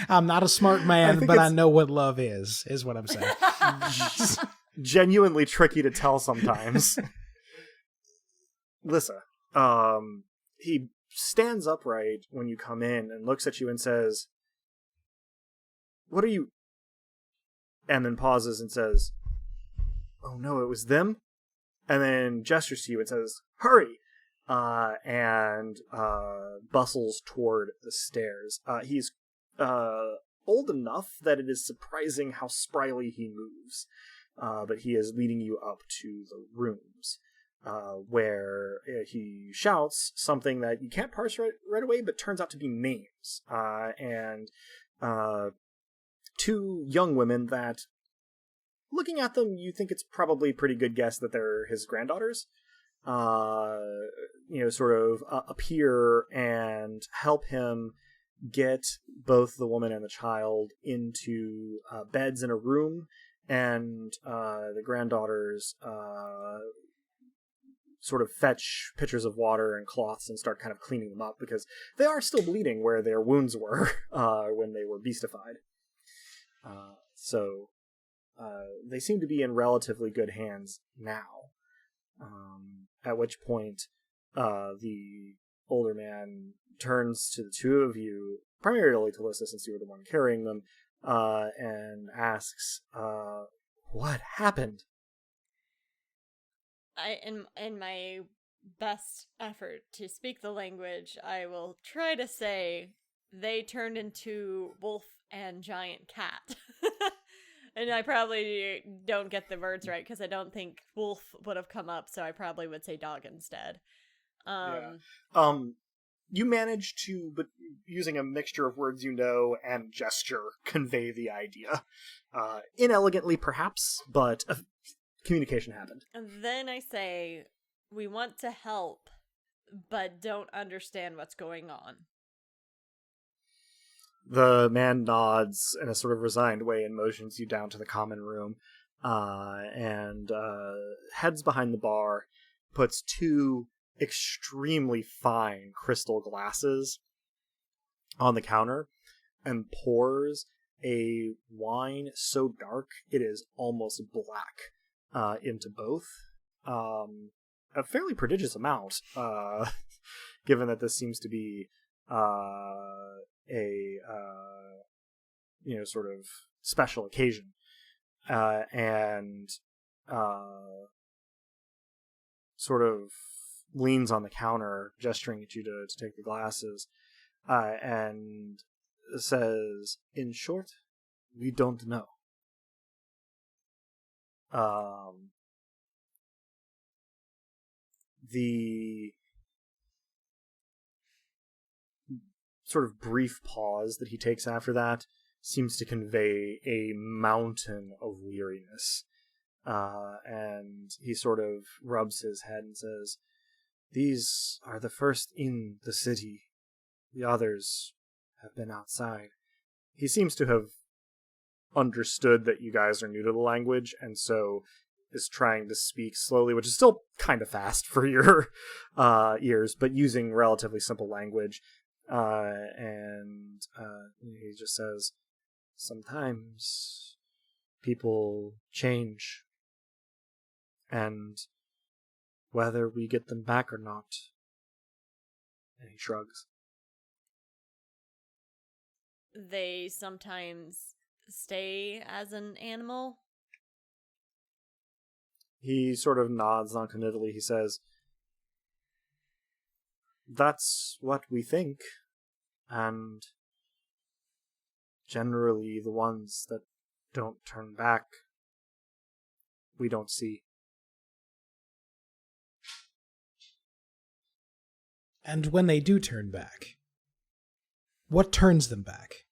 I'm not a smart man, but I know what love is what I'm saying. Genuinely tricky to tell sometimes. Lissa, he stands upright when you come in and looks at you and says, "What are you?" And then pauses and says, "Oh no, it was them?" And then gestures to you and says, "Hurry!" And bustles toward the stairs. He's old enough that it is surprising how spryly he moves. But he is leading you up to the rooms, where he shouts something that you can't parse right away, but turns out to be names. And 2 young women that, looking at them, you think it's probably a pretty good guess that they're his granddaughters, sort of appear and help him get both the woman and the child into beds in a room. And the granddaughters sort of fetch pitchers of water and cloths and start kind of cleaning them up, because they are still bleeding where their wounds were when they were beastified. So they seem to be in relatively good hands now. At which point the older man turns to the 2 of you, primarily to Lissa since you were the one carrying them, and asks, "What happened?" In my best effort to speak the language, I will try to say they turned into wolf and giant cat. And I probably don't get the words right because I don't think wolf would have come up, so I probably would say dog instead. You manage to, but using a mixture of words and gesture, convey the idea. Inelegantly, perhaps, but communication happened. And then I say, we want to help, but don't understand what's going on. The man nods in a sort of resigned way and motions you down to the common room, and heads behind the bar, puts 2 extremely fine crystal glasses on the counter, and pours a wine so dark it is almost black into both. A fairly prodigious amount, given that this seems to be a sort of special occasion, and sort of leans on the counter, gesturing at you to take the glasses, and says, "In short, we don't know." The sort of brief pause that he takes after that seems to convey a mountain of weariness. And he sort of rubs his head and says, "These are the first in the city. The others have been outside." He seems to have understood that you guys are new to the language, and so is trying to speak slowly, which is still kind of fast for your ears, but using relatively simple language. And he just says, "Sometimes people change, and whether we get them back or not," and he shrugs. They sometimes stay as an animal. He sort of nods noncommittally. He says, "That's what we think, and generally the ones that don't turn back, we don't see." And when they do turn back, what turns them back?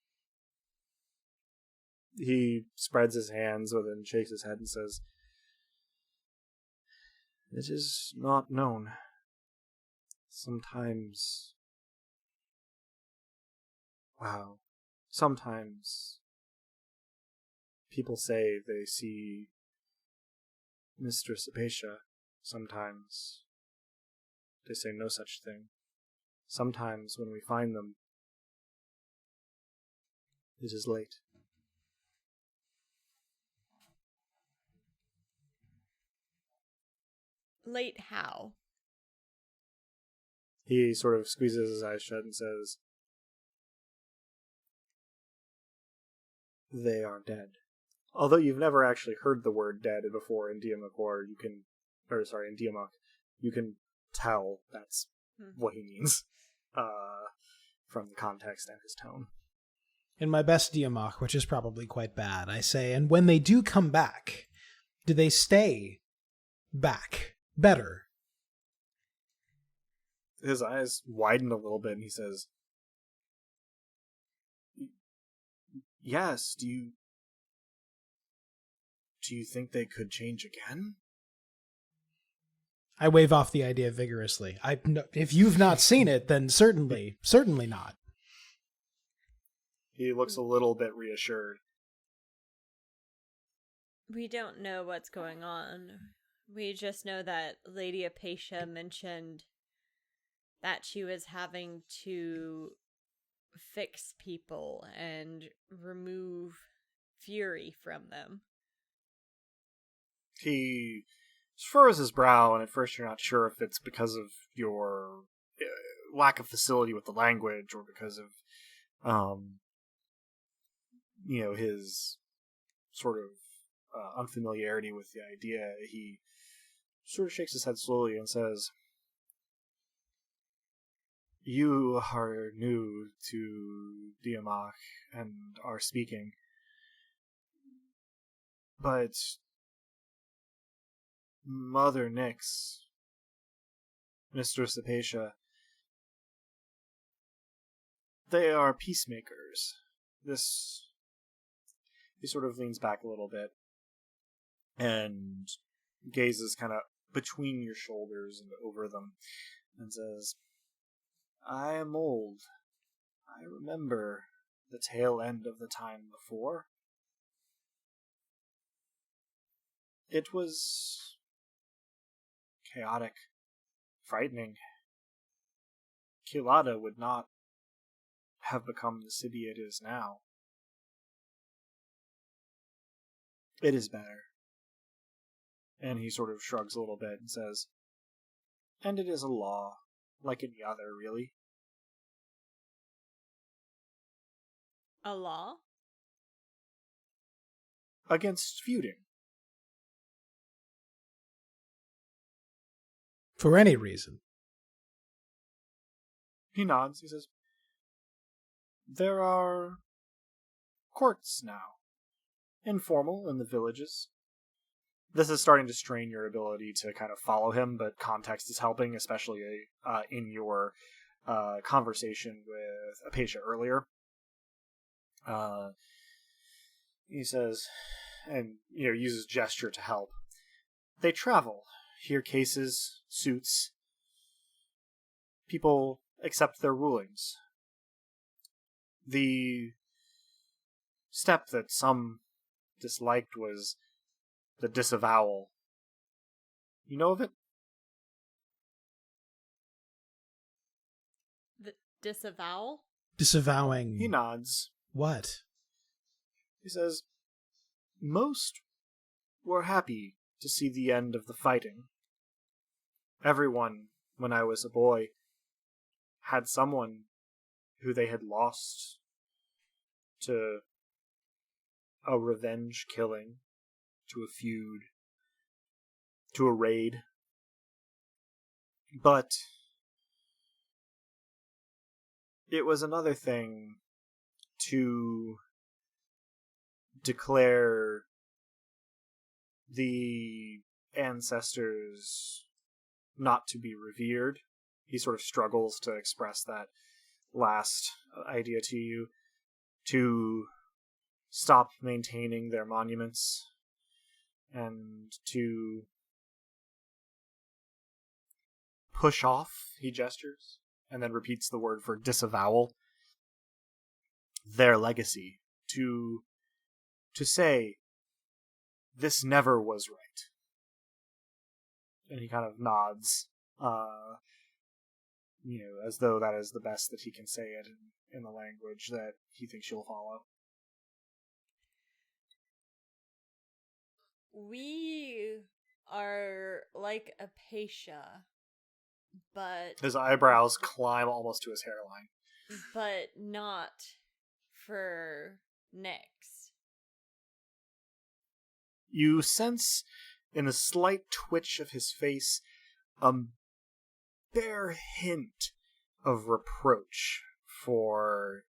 He spreads his hands and shakes his head and says, "It is not known. Sometimes people say they see Mistress Apatia. Sometimes they say no such thing. Sometimes when we find them, it is late." Late how? He sort of squeezes his eyes shut and says, "They are dead." Although you've never actually heard the word "dead" before in Diamakor, in Diamok, you can tell that's what he means from the context and his tone. In my best Diamok, which is probably quite bad, I say, "And when they do come back, do they stay back better?" His eyes widen a little bit and he says, "Yes, do you think they could change again?" I wave off the idea vigorously. If you've not seen it, then certainly not. He looks a little bit reassured. We don't know what's going on. We just know that Lady Apatia mentioned that she was having to fix people and remove fury from them. He furrows his brow, and at first you're not sure if it's because of your lack of facility with the language or because of, his sort of unfamiliarity with the idea, he sort of shakes his head slowly and says, "You are new to Diamach and are speaking, but Mother Nyx, Mistress Apatia, they are peacemakers. He sort of leans back a little bit and gazes kind of between your shoulders and over them and says, I am old. I remember the tail end of the time before. It was chaotic, frightening. Kilada would not have become the city it is now. It is better. And he sort of shrugs a little bit and says, and it is a law, like any other, really. A law? Against feuding. For any reason. He nods. He says, there are courts now. Informal in the villages. This is starting to strain your ability to kind of follow him, but context is helping, especially in your conversation with Apatia earlier. He says, and uses gesture to help. They travel, hear cases, suits. People accept their rulings. The step that some disliked was the disavowal. You know of it? The disavowal? Disavowing. He nods. What? He says, most were happy to see the end of the fighting. Everyone, when I was a boy, had someone who they had lost to a revenge killing, to a feud, to a raid. But it was another thing to declare the ancestors not to be revered. He sort of struggles to express that last idea to you. To stop maintaining their monuments and to push off, he gestures, and then repeats the word for disavowal, their legacy. To say, this never was right. And he kind of nods, as though that is the best that he can say it in the language that he thinks you'll follow. We are like Apatia, but... His eyebrows climb almost to his hairline. But not for Nyx. You sense, in a slight twitch of his face, a bare hint of reproach for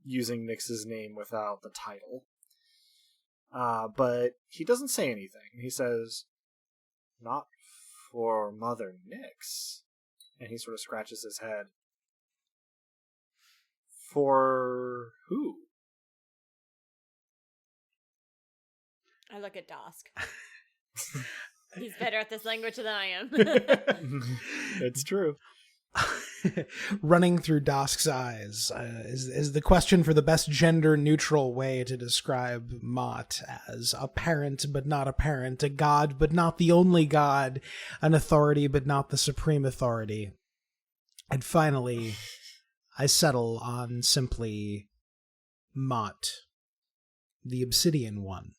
using Nyx's name without the title. But he doesn't say anything. He says, not for Mother Nyx. And he sort of scratches his head. For who? I look at Dosk. He's better at this language than I am. It's true. Running through Dosk's eyes is the question for the best gender-neutral way to describe Mott as a parent but not a parent, a god but not the only god, an authority but not the supreme authority. And finally, I settle on simply Mott, the Obsidian One.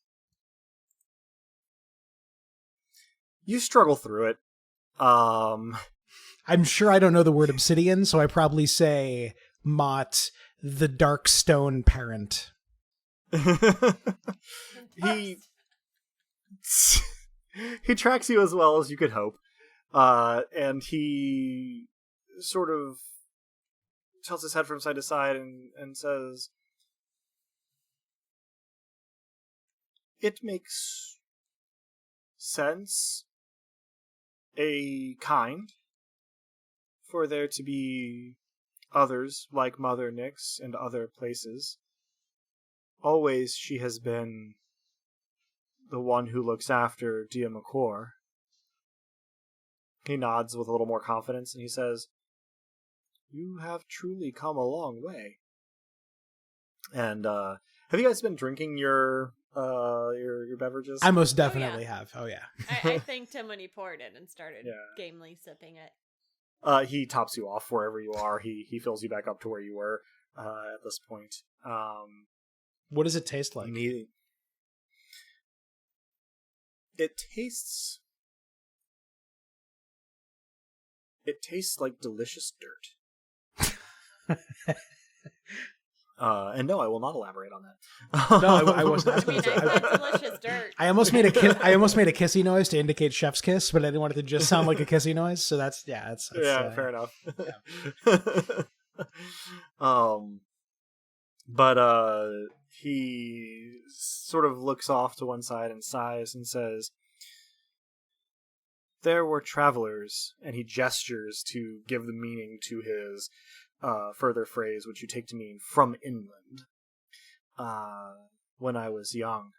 You struggle through it. I'm sure I don't know the word obsidian, so I probably say Mott, the dark stone parent. he he tracks you as well as you could hope, and he sort of tilts his head from side to side and says, "It makes sense, a kind, for there to be others like Mother Nyx and other places. Always she has been the one who looks after Dia McCor." He nods with a little more confidence and he says, "You have truly come a long way." And have you guys been drinking your beverages? I most definitely have. Oh yeah. I thanked him when he poured it and started gamely sipping it. He tops you off wherever you are. He fills you back up to where you were at this point. What does it taste like? It tastes like delicious dirt. And no, I will not elaborate on that. No, I wasn't. I mean, I said delicious dirt. I almost made a kissy noise to indicate chef's kiss, but I didn't want it to just sound like a kissy noise. So that's fair enough. Yeah. But he sort of looks off to one side and sighs and says, "There were travelers," and he gestures to give the meaning to his further phrase, which you take to mean "from inland." When I was young.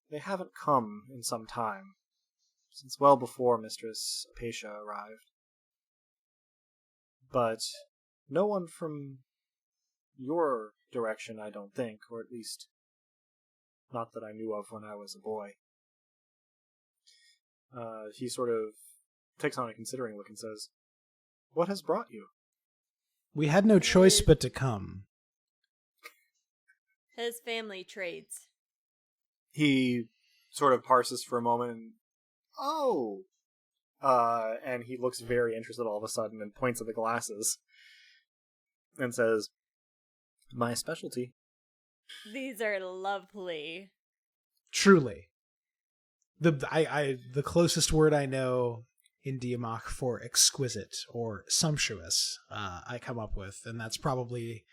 They haven't come in some time, since well before Mistress Apatia arrived. But no one from your direction, I don't think, or at least not that I knew of when I was a boy. He sort of takes on a considering look and says, "What has brought you?" We had no choice but to come. His family trades. He sort of parses for a moment and, "Oh!" And he looks very interested all of a sudden and points at the glasses and says, "My specialty." These are lovely. Truly. The closest word I know in Diamach for exquisite or sumptuous I come up with, and that's probably,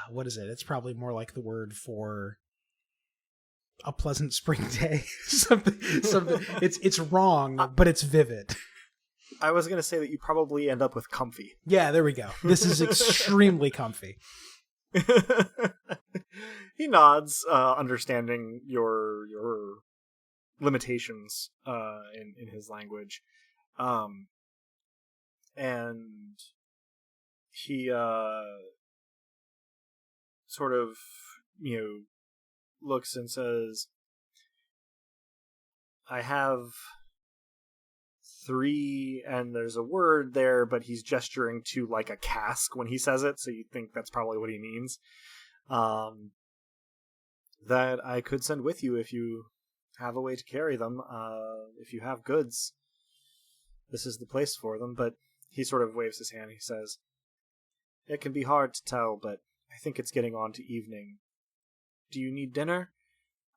what is it? It's probably more like the word for a pleasant spring day. something. It's wrong, but it's vivid. I was going to say that you probably end up with comfy. Yeah, there we go. This is extremely comfy. He nods, understanding your limitations in his language, and he sort of looks and says, "I have 3," and there's a word there, but he's gesturing to like a cask when he says it, so you think that's probably what he means. That I could send with you if you have a way to carry them. If you have goods, this is the place for them. But he sort of waves his hand. He says, "It can be hard to tell, but I think it's getting on to evening. Do you need dinner?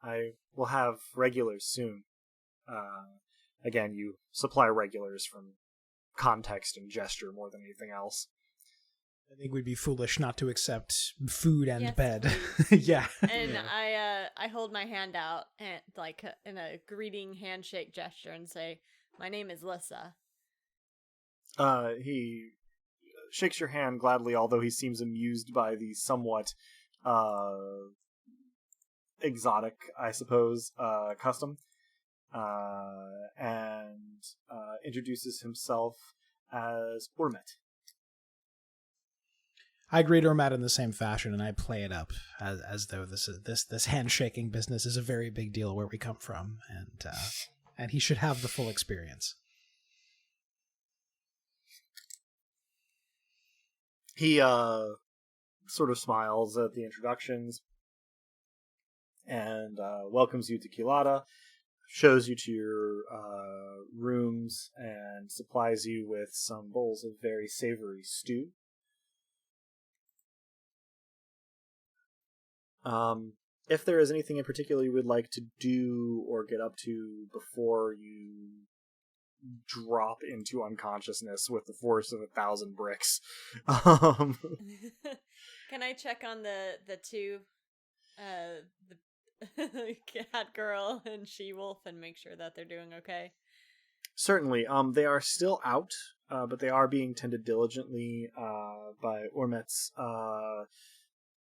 I will have regulars soon." Again, you supply regulars from context and gesture more than anything else. I think we'd be foolish not to accept food and Yes, bed. Yeah. And I hold my hand out and like in a greeting handshake gesture and say, "My name is Lissa." He shakes your hand gladly, although he seems amused by the somewhat exotic, I suppose, custom. And introduces himself as Urmet. I greet Ormat in the same fashion, and I play it up as though this handshaking business is a very big deal where we come from, and he should have the full experience. He sort of smiles at the introductions and welcomes you to Kilada, shows you to your rooms, and supplies you with some bowls of very savory stew. if there is anything in particular you would like to do or get up to before you drop into unconsciousness with the force of 1,000 bricks. Can I check on the two, the cat girl and she-wolf and make sure that they're doing okay? Certainly. They are still out, but they are being tended diligently by Ormet's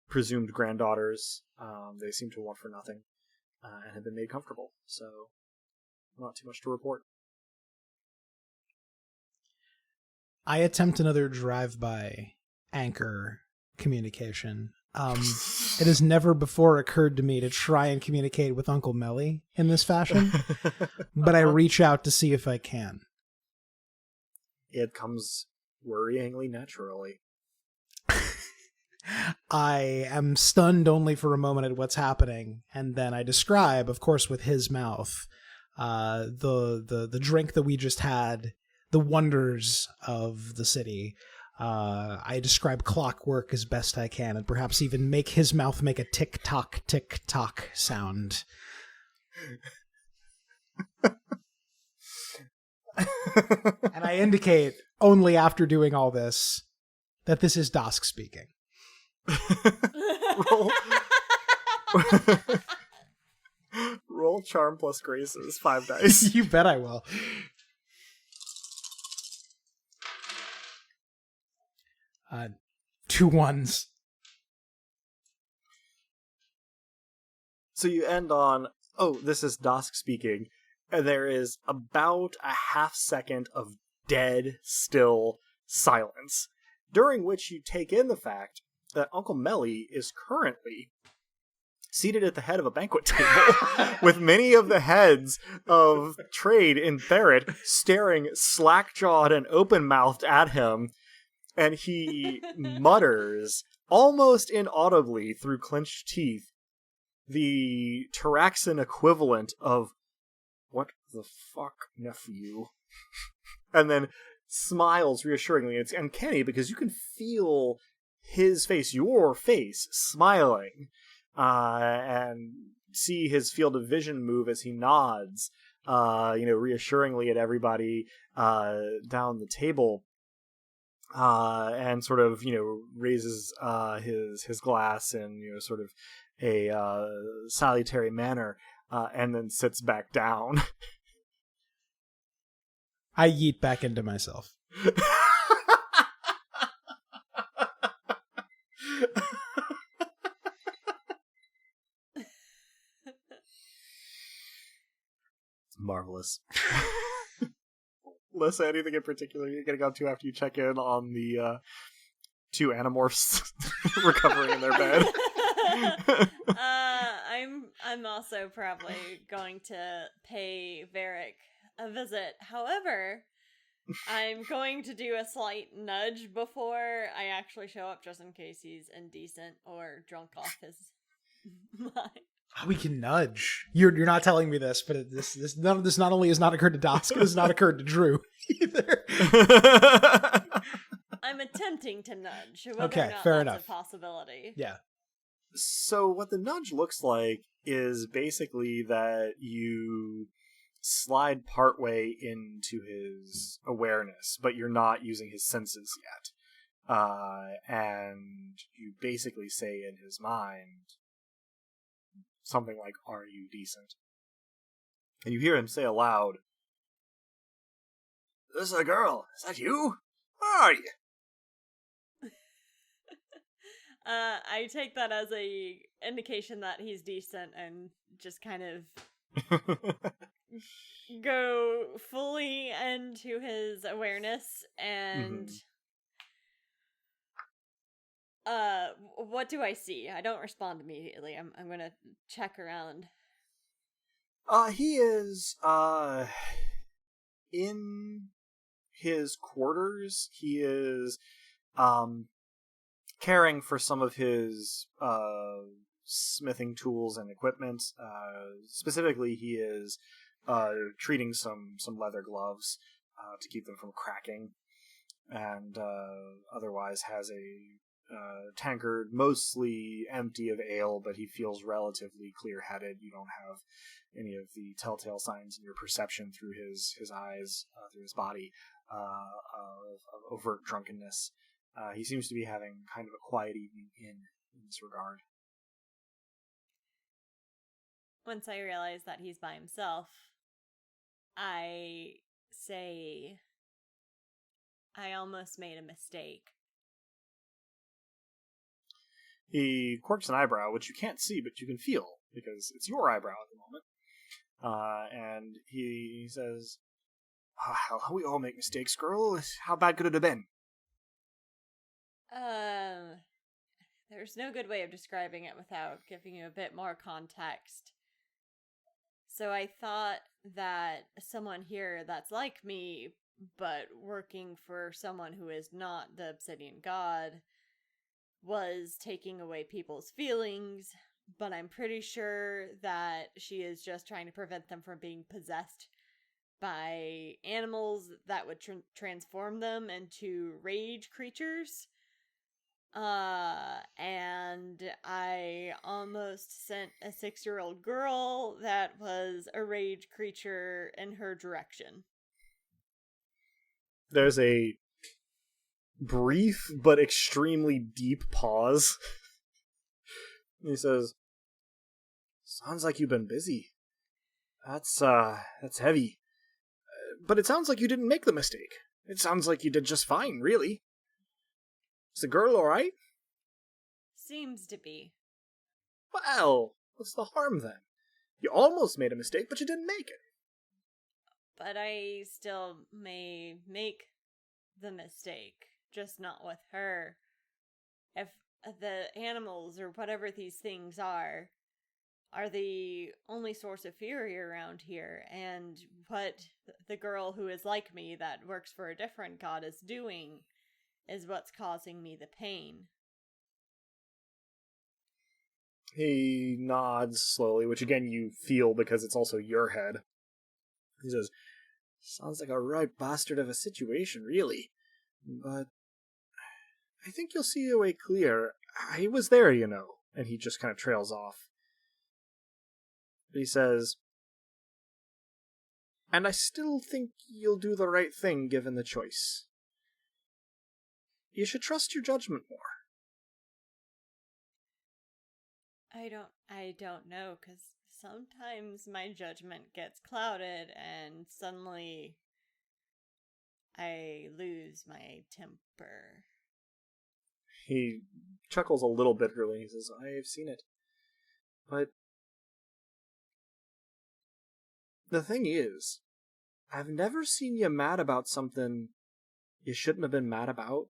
presumed granddaughters. They seem to want for nothing and have been made comfortable, so not too much to report. I attempt another drive-by anchor communication. It has never before occurred to me to try and communicate with Uncle Melly in this fashion, but I reach out to see if I can. It comes worryingly naturally. I am stunned only for a moment at what's happening, and then I describe, of course with his mouth, the drink that we just had, the wonders of the city. I describe clockwork as best I can, and perhaps even make his mouth make a tick-tock sound. And I indicate, only after doing all this, that this is Dosk speaking. Roll charm plus graces, 5 dice. You bet I will. 2 1s. So you end on, oh, this is Dosk speaking, and there is about a half second of dead, still silence, during which you take in the fact that Uncle Melly is currently seated at the head of a banquet table with many of the heads of trade in Therit staring slack-jawed and open-mouthed at him, and he mutters, almost inaudibly through clenched teeth, the Taraxan equivalent of, "What the fuck, nephew?" And then smiles reassuringly. It's uncanny because you can feel his face, your face, smiling, and see his field of vision move as he nods, reassuringly at everybody down the table. And sort of, raises his glass in, sort of a salutary manner, and then sits back down. I yeet back into myself. Marvelous. Lissa, anything in particular you're getting up to after you check in on the 2 animorphs recovering in their bed? I'm also probably going to pay Varric a visit. However, I'm going to do a slight nudge before I actually show up, just in case he's indecent or drunk off his mind. We can nudge. You're not telling me this, but this none of this not only has not occurred to Dosk, it has not occurred to Drew either. I'm attempting to nudge. Whether Okay, or not fair that's enough. A possibility. Yeah. So what the nudge looks like is basically that you slide partway into his awareness, but you're not using his senses yet. And you basically say in his mind something like, "Are you decent?" And you hear him say aloud, "This is a girl. Is that you? Where are you?" I take that as a indication that he's decent and just kind of go fully into his awareness and what do I see? I don't respond immediately. I'm gonna check around. He is in his quarters. He is caring for some of his smithing tools and equipment. Specifically, he is treating some leather gloves to keep them from cracking, and otherwise has a tankard, mostly empty of ale, but he feels relatively clear-headed. You don't have any of the telltale signs in your perception through his eyes, through his body, of overt drunkenness. He seems to be having kind of a quiet evening in this regard. Once I realize that he's by himself, I say, I almost made a mistake. He quirks an eyebrow, which you can't see, but you can feel, because it's your eyebrow at the moment. And he says, "Oh, hell, we all make mistakes, girl. How bad could it have been?" There's no good way of describing it without giving you a bit more context. So I thought that someone here that's like me, but working for someone who is not the Obsidian God, was taking away people's feelings, but I'm pretty sure that she is just trying to prevent them from being possessed by animals that would transform them into rage creatures. And I almost sent a 6-year-old girl that was a rage creature in her direction. There's a brief but extremely deep pause. He says, "Sounds like you've been busy. That's heavy. But it sounds like you didn't make the mistake. It sounds like you did just fine, really. Is the girl alright?" Seems to be. "Well, what's the harm then? You almost made a mistake, but you didn't make it." But I still may make the mistake, just not with her. If the animals or whatever these things are the only source of fury around here, and what the girl who is like me that works for a different god is doing is what's causing me the pain. He nods slowly, which again you feel because it's also your head. He says, "Sounds like a right bastard of a situation, really. But I think you'll see your way clear. I was there, you know." And he just kind of trails off. But he says, "And I still think you'll do the right thing given the choice. You should trust your judgment more." I don't know, because sometimes my judgment gets clouded and suddenly I lose my temper. He chuckles a little bitterly. He says, "I've seen it. But the thing is, I've never seen you mad about something you shouldn't have been mad about.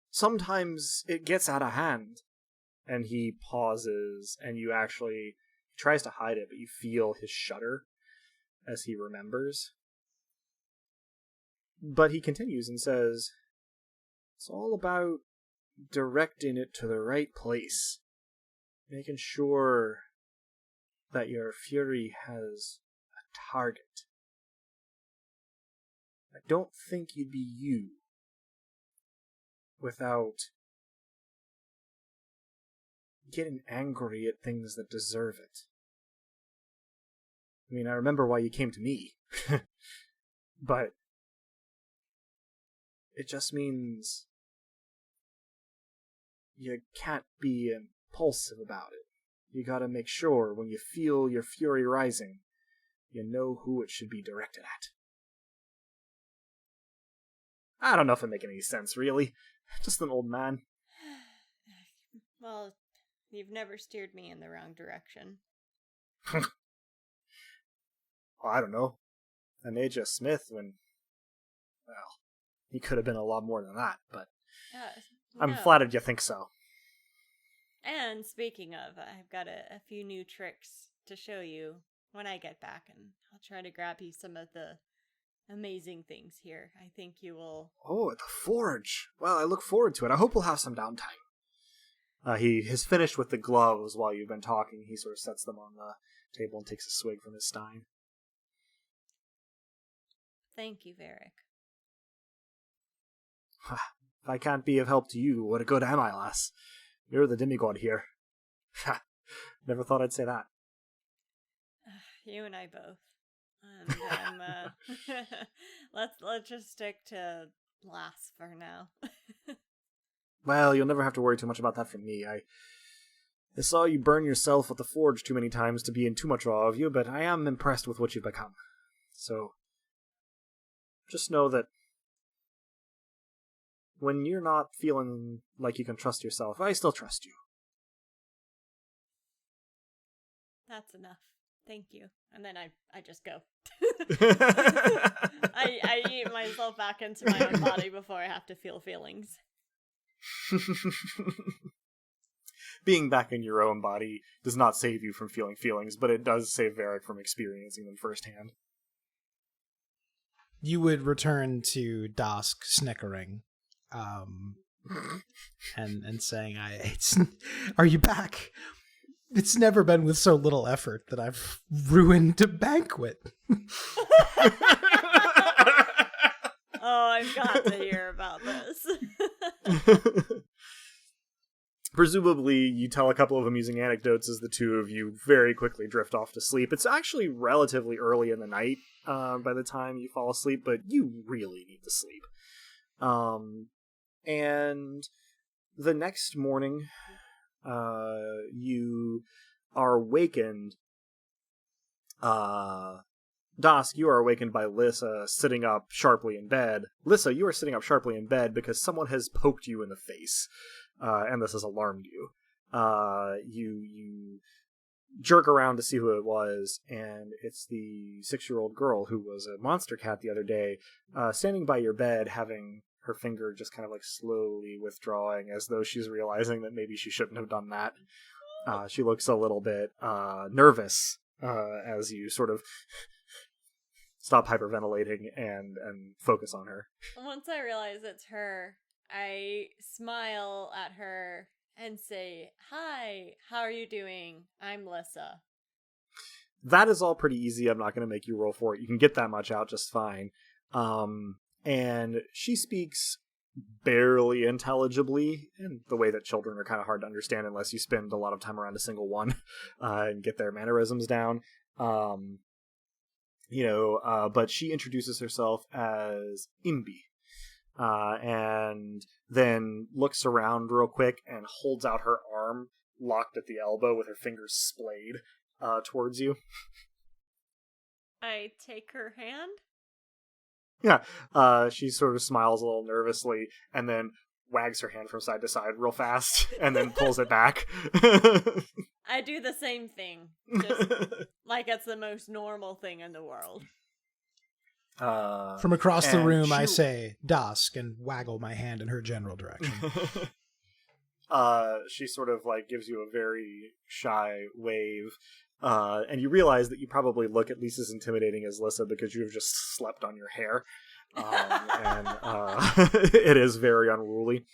Sometimes it gets out of hand." And he pauses, and you actually, he tries to hide it, but you feel his shudder as he remembers. But he continues and says, "It's all about directing it to the right place, making sure that your fury has a target. I don't think you'd be you without getting angry at things that deserve it. I mean, I remember why you came to me, but it just means you can't be impulsive about it. You gotta make sure when you feel your fury rising, you know who it should be directed at." I don't know if I'm making any sense, really. Just an old man. Well, you've never steered me in the wrong direction. Well, I don't know. I made you a smith when, well, he could have been a lot more than that, but I'm flattered you think so. And speaking of, I've got a few new tricks to show you when I get back, and I'll try to grab you some of the amazing things here. I think you will... Oh, at the forge. Well, I look forward to it. I hope we'll have some downtime. He has finished with the gloves while you've been talking. He sort of sets them on the table and takes a swig from his stein. Thank you, Varric. If I can't be of help to you, what good am I, lass? You're the demigod here. Ha! Never thought I'd say that. You and I both. And let's just stick to lass for now. Well, you'll never have to worry too much about that from me. I saw you burn yourself at the forge too many times to be in too much awe of you, but I am impressed with what you've become. So, just know that when you're not feeling like you can trust yourself, I still trust you. That's enough. Thank you. And then I just go. I eat myself back into my own body before I have to feel feelings. Being back in your own body does not save you from feeling feelings, but it does save Varric from experiencing them firsthand. You would return to Dosk snickering, and saying, "Are you back? It's never been with so little effort that I've ruined a banquet." Oh, I've got to hear about this. Presumably, you tell a couple of amusing anecdotes as the two of you very quickly drift off to sleep. It's actually relatively early in the night by the time you fall asleep, but you really need to sleep. And the next morning, you are awakened. Dosk, you are awakened by Lissa sitting up sharply in bed. Lissa, you are sitting up sharply in bed because someone has poked you in the face. And this has alarmed you. You jerk around to see who it was, and it's the 6-year-old girl who was a monster cat the other day, standing by your bed, having her finger just kind of like slowly withdrawing, as though she's realizing that maybe she shouldn't have done that. She looks a little bit nervous as you sort of stop hyperventilating and focus on her. Once I realize it's her, I smile at her and say, "Hi, how are you doing? I'm Lissa." That is all pretty easy. I'm not going to make you roll for it. You can get that much out just fine. And she speaks barely intelligibly, in the way that children are kind of hard to understand unless you spend a lot of time around a single one and get their mannerisms down. But she introduces herself as Imbi. And then looks around real quick and holds out her arm, locked at the elbow with her fingers splayed, towards you. I take her hand? Yeah, she sort of smiles a little nervously and then wags her hand from side to side real fast and then pulls it back. I do the same thing, just like it's the most normal thing in the world. From across the room, I say, "Dosk," and waggle my hand in her general direction. She sort of like gives you a very shy wave, and you realize that you probably look at least as intimidating as Lissa because you have just slept on your hair, and it is very unruly.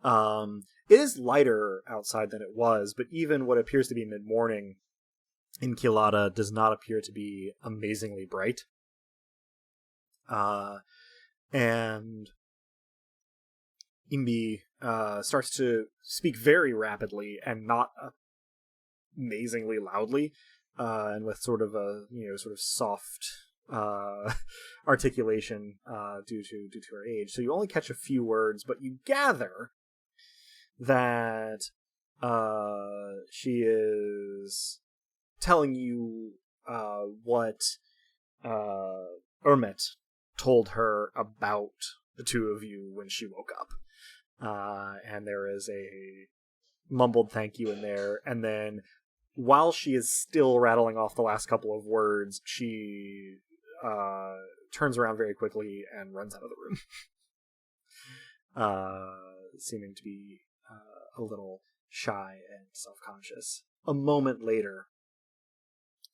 It is lighter outside than it was, but even what appears to be mid-morning in Kilada does not appear to be amazingly bright. And Imbi starts to speak very rapidly and not amazingly loudly, and with sort of a sort of soft articulation due to her age. So you only catch a few words, but you gather that she is telling you what Ramnet told her about the two of you when she woke up. And there is a mumbled thank you in there, and then while she is still rattling off the last couple of words, she turns around very quickly and runs out of the room, seeming to be a little shy and self-conscious. A moment later,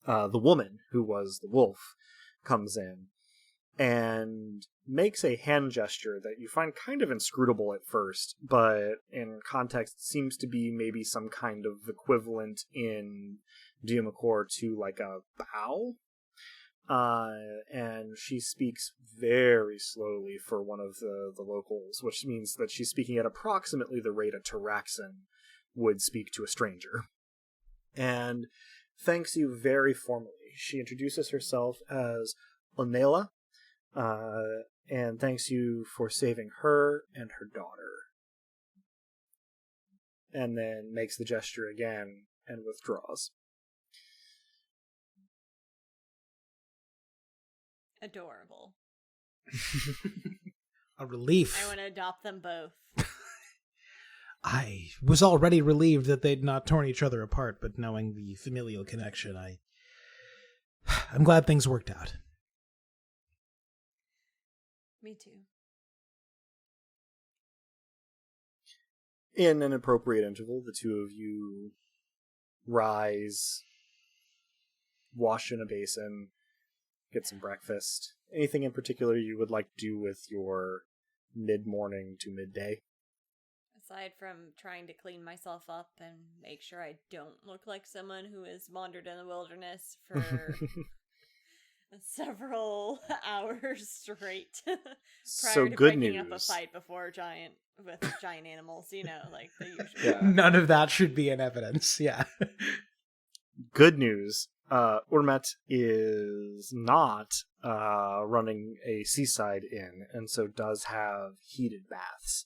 the woman who was the wolf comes in and makes a hand gesture that you find kind of inscrutable at first, but in context seems to be maybe some kind of equivalent in Diamacor to like a bow. and she speaks very slowly for one of the locals, which means that she's speaking at approximately the rate a Taraxan would speak to a stranger. And thanks you very formally. She introduces herself as Onela, and thanks you for saving her and her daughter. And then makes the gesture again and withdraws. Adorable. A relief. I want to adopt them both. I was already relieved that they'd not torn each other apart, but knowing the familial connection, I'm glad things worked out. Me too. In an appropriate interval, the two of you rise, wash in a basin, get some breakfast. Anything in particular you would like to do with your mid-morning to midday? Aside from trying to clean myself up and make sure I don't look like someone who has wandered in the wilderness for several hours straight prior to breaking up a fight with giant animals, like the usual. Yeah. None of that should be in evidence, yeah. Good news. Urmet is not running a seaside inn, and so does have heated baths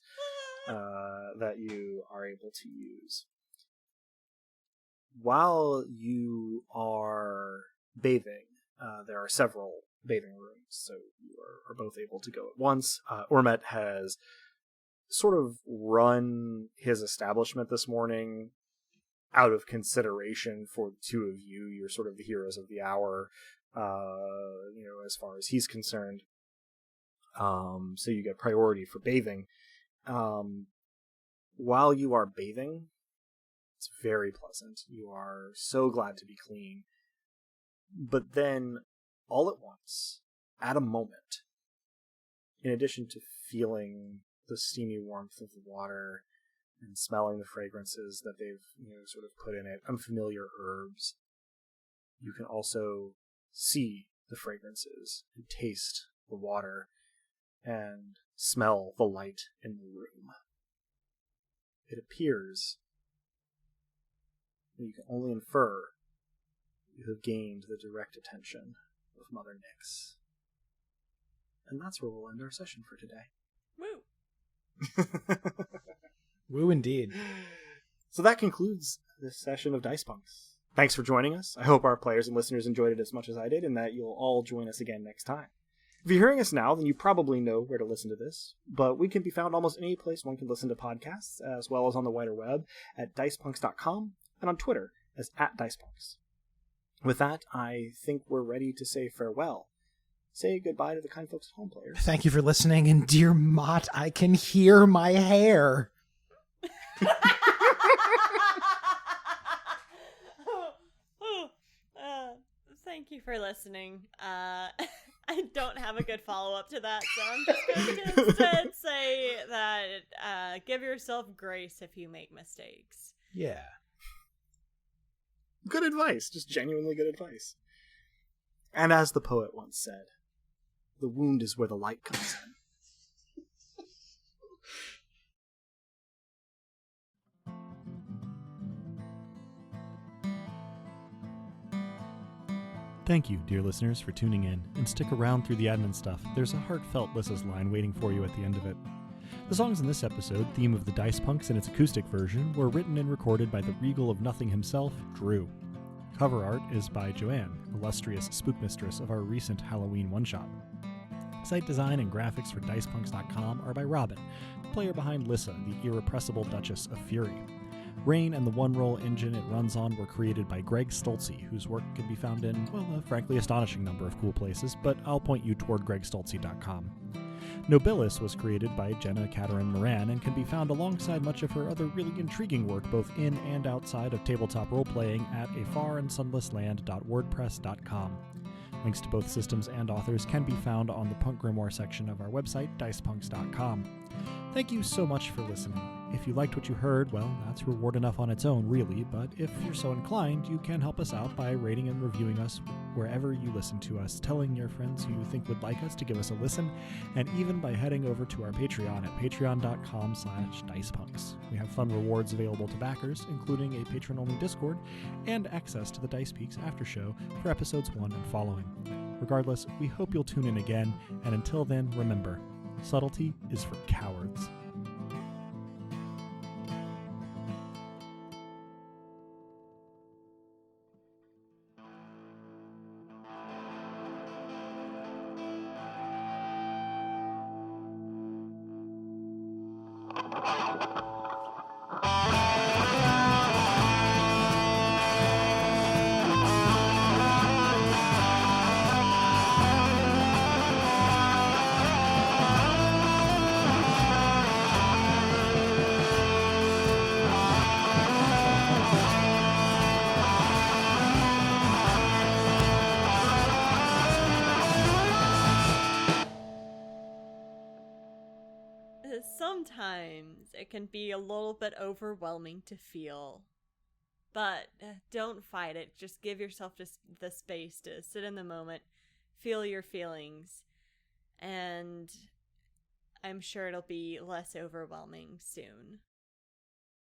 that you are able to use. While you are bathing, there are several bathing rooms, so you are both able to go at once. Urmet has sort of run his establishment this morning out of consideration for the two of you. You're sort of the heroes of the hour, as far as he's concerned. So you get priority for bathing. While you are bathing, it's very pleasant. You are so glad to be clean. But then, all at once, at a moment, in addition to feeling the steamy warmth of the water and smelling the fragrances that they've sort of put in it, unfamiliar herbs, you can also see the fragrances and taste the water and smell the light in the room. It appears, and you can only infer, you have gained the direct attention of Mother Nyx. And that's where we'll end our session for today. Woo! Woo indeed. So that concludes this session of Dice Punks. Thanks for joining us. I hope our players and listeners enjoyed it as much as I did, and that you'll all join us again next time. If you're hearing us now, then you probably know where to listen to this, but we can be found almost any place one can listen to podcasts, as well as on the wider web at dicepunks.com and on Twitter as @dicepunks. With that, I think we're ready to say farewell. Say goodbye to the kind folks at home, players. Thank you for listening, and dear Mott, I can hear my hair. Thank you for listening. I don't have a good follow-up to that, so I'm just going to instead say that give yourself grace if you make mistakes. Yeah. Good advice. Just genuinely good advice. And as the poet once said, the wound is where the light comes in. Thank you, dear listeners, for tuning in, and stick around through the admin stuff. There's a heartfelt Lissa's line waiting for you at the end of it. The songs in this episode, theme of the Dice Punks and its acoustic version, were written and recorded by the Regal of Nothing himself, Drew. Cover art is by Joanne, illustrious spookmistress of our recent Halloween one-shot. Site design and graphics for DicePunks.com are by Robin, player behind Lissa, the irrepressible Duchess of Fury. Rain and the one-roll engine it runs on were created by Greg Stolze, whose work can be found in, well, a frankly astonishing number of cool places, but I'll point you toward gregstolze.com. Nobilis was created by Jenna Caterin Moran and can be found alongside much of her other really intriguing work both in and outside of tabletop role-playing at afaransunlessland.wordpress.com. Links to both systems and authors can be found on the Punk Grimoire section of our website, dicepunks.com. Thank you so much for listening. If you liked what you heard, well, that's reward enough on its own, really, but if you're so inclined, you can help us out by rating and reviewing us wherever you listen to us, telling your friends who you think would like us to give us a listen, and even by heading over to our Patreon at patreon.com/dicepunks. We have fun rewards available to backers, including a patron-only Discord and access to the Dice Peaks after show for episodes 1 and following. Regardless, we hope you'll tune in again, and until then, remember, subtlety is for cowards. Sometimes it can be a little bit overwhelming to feel, but don't fight it. Just give yourself just the space to sit in the moment, feel your feelings, and I'm sure it'll be less overwhelming soon.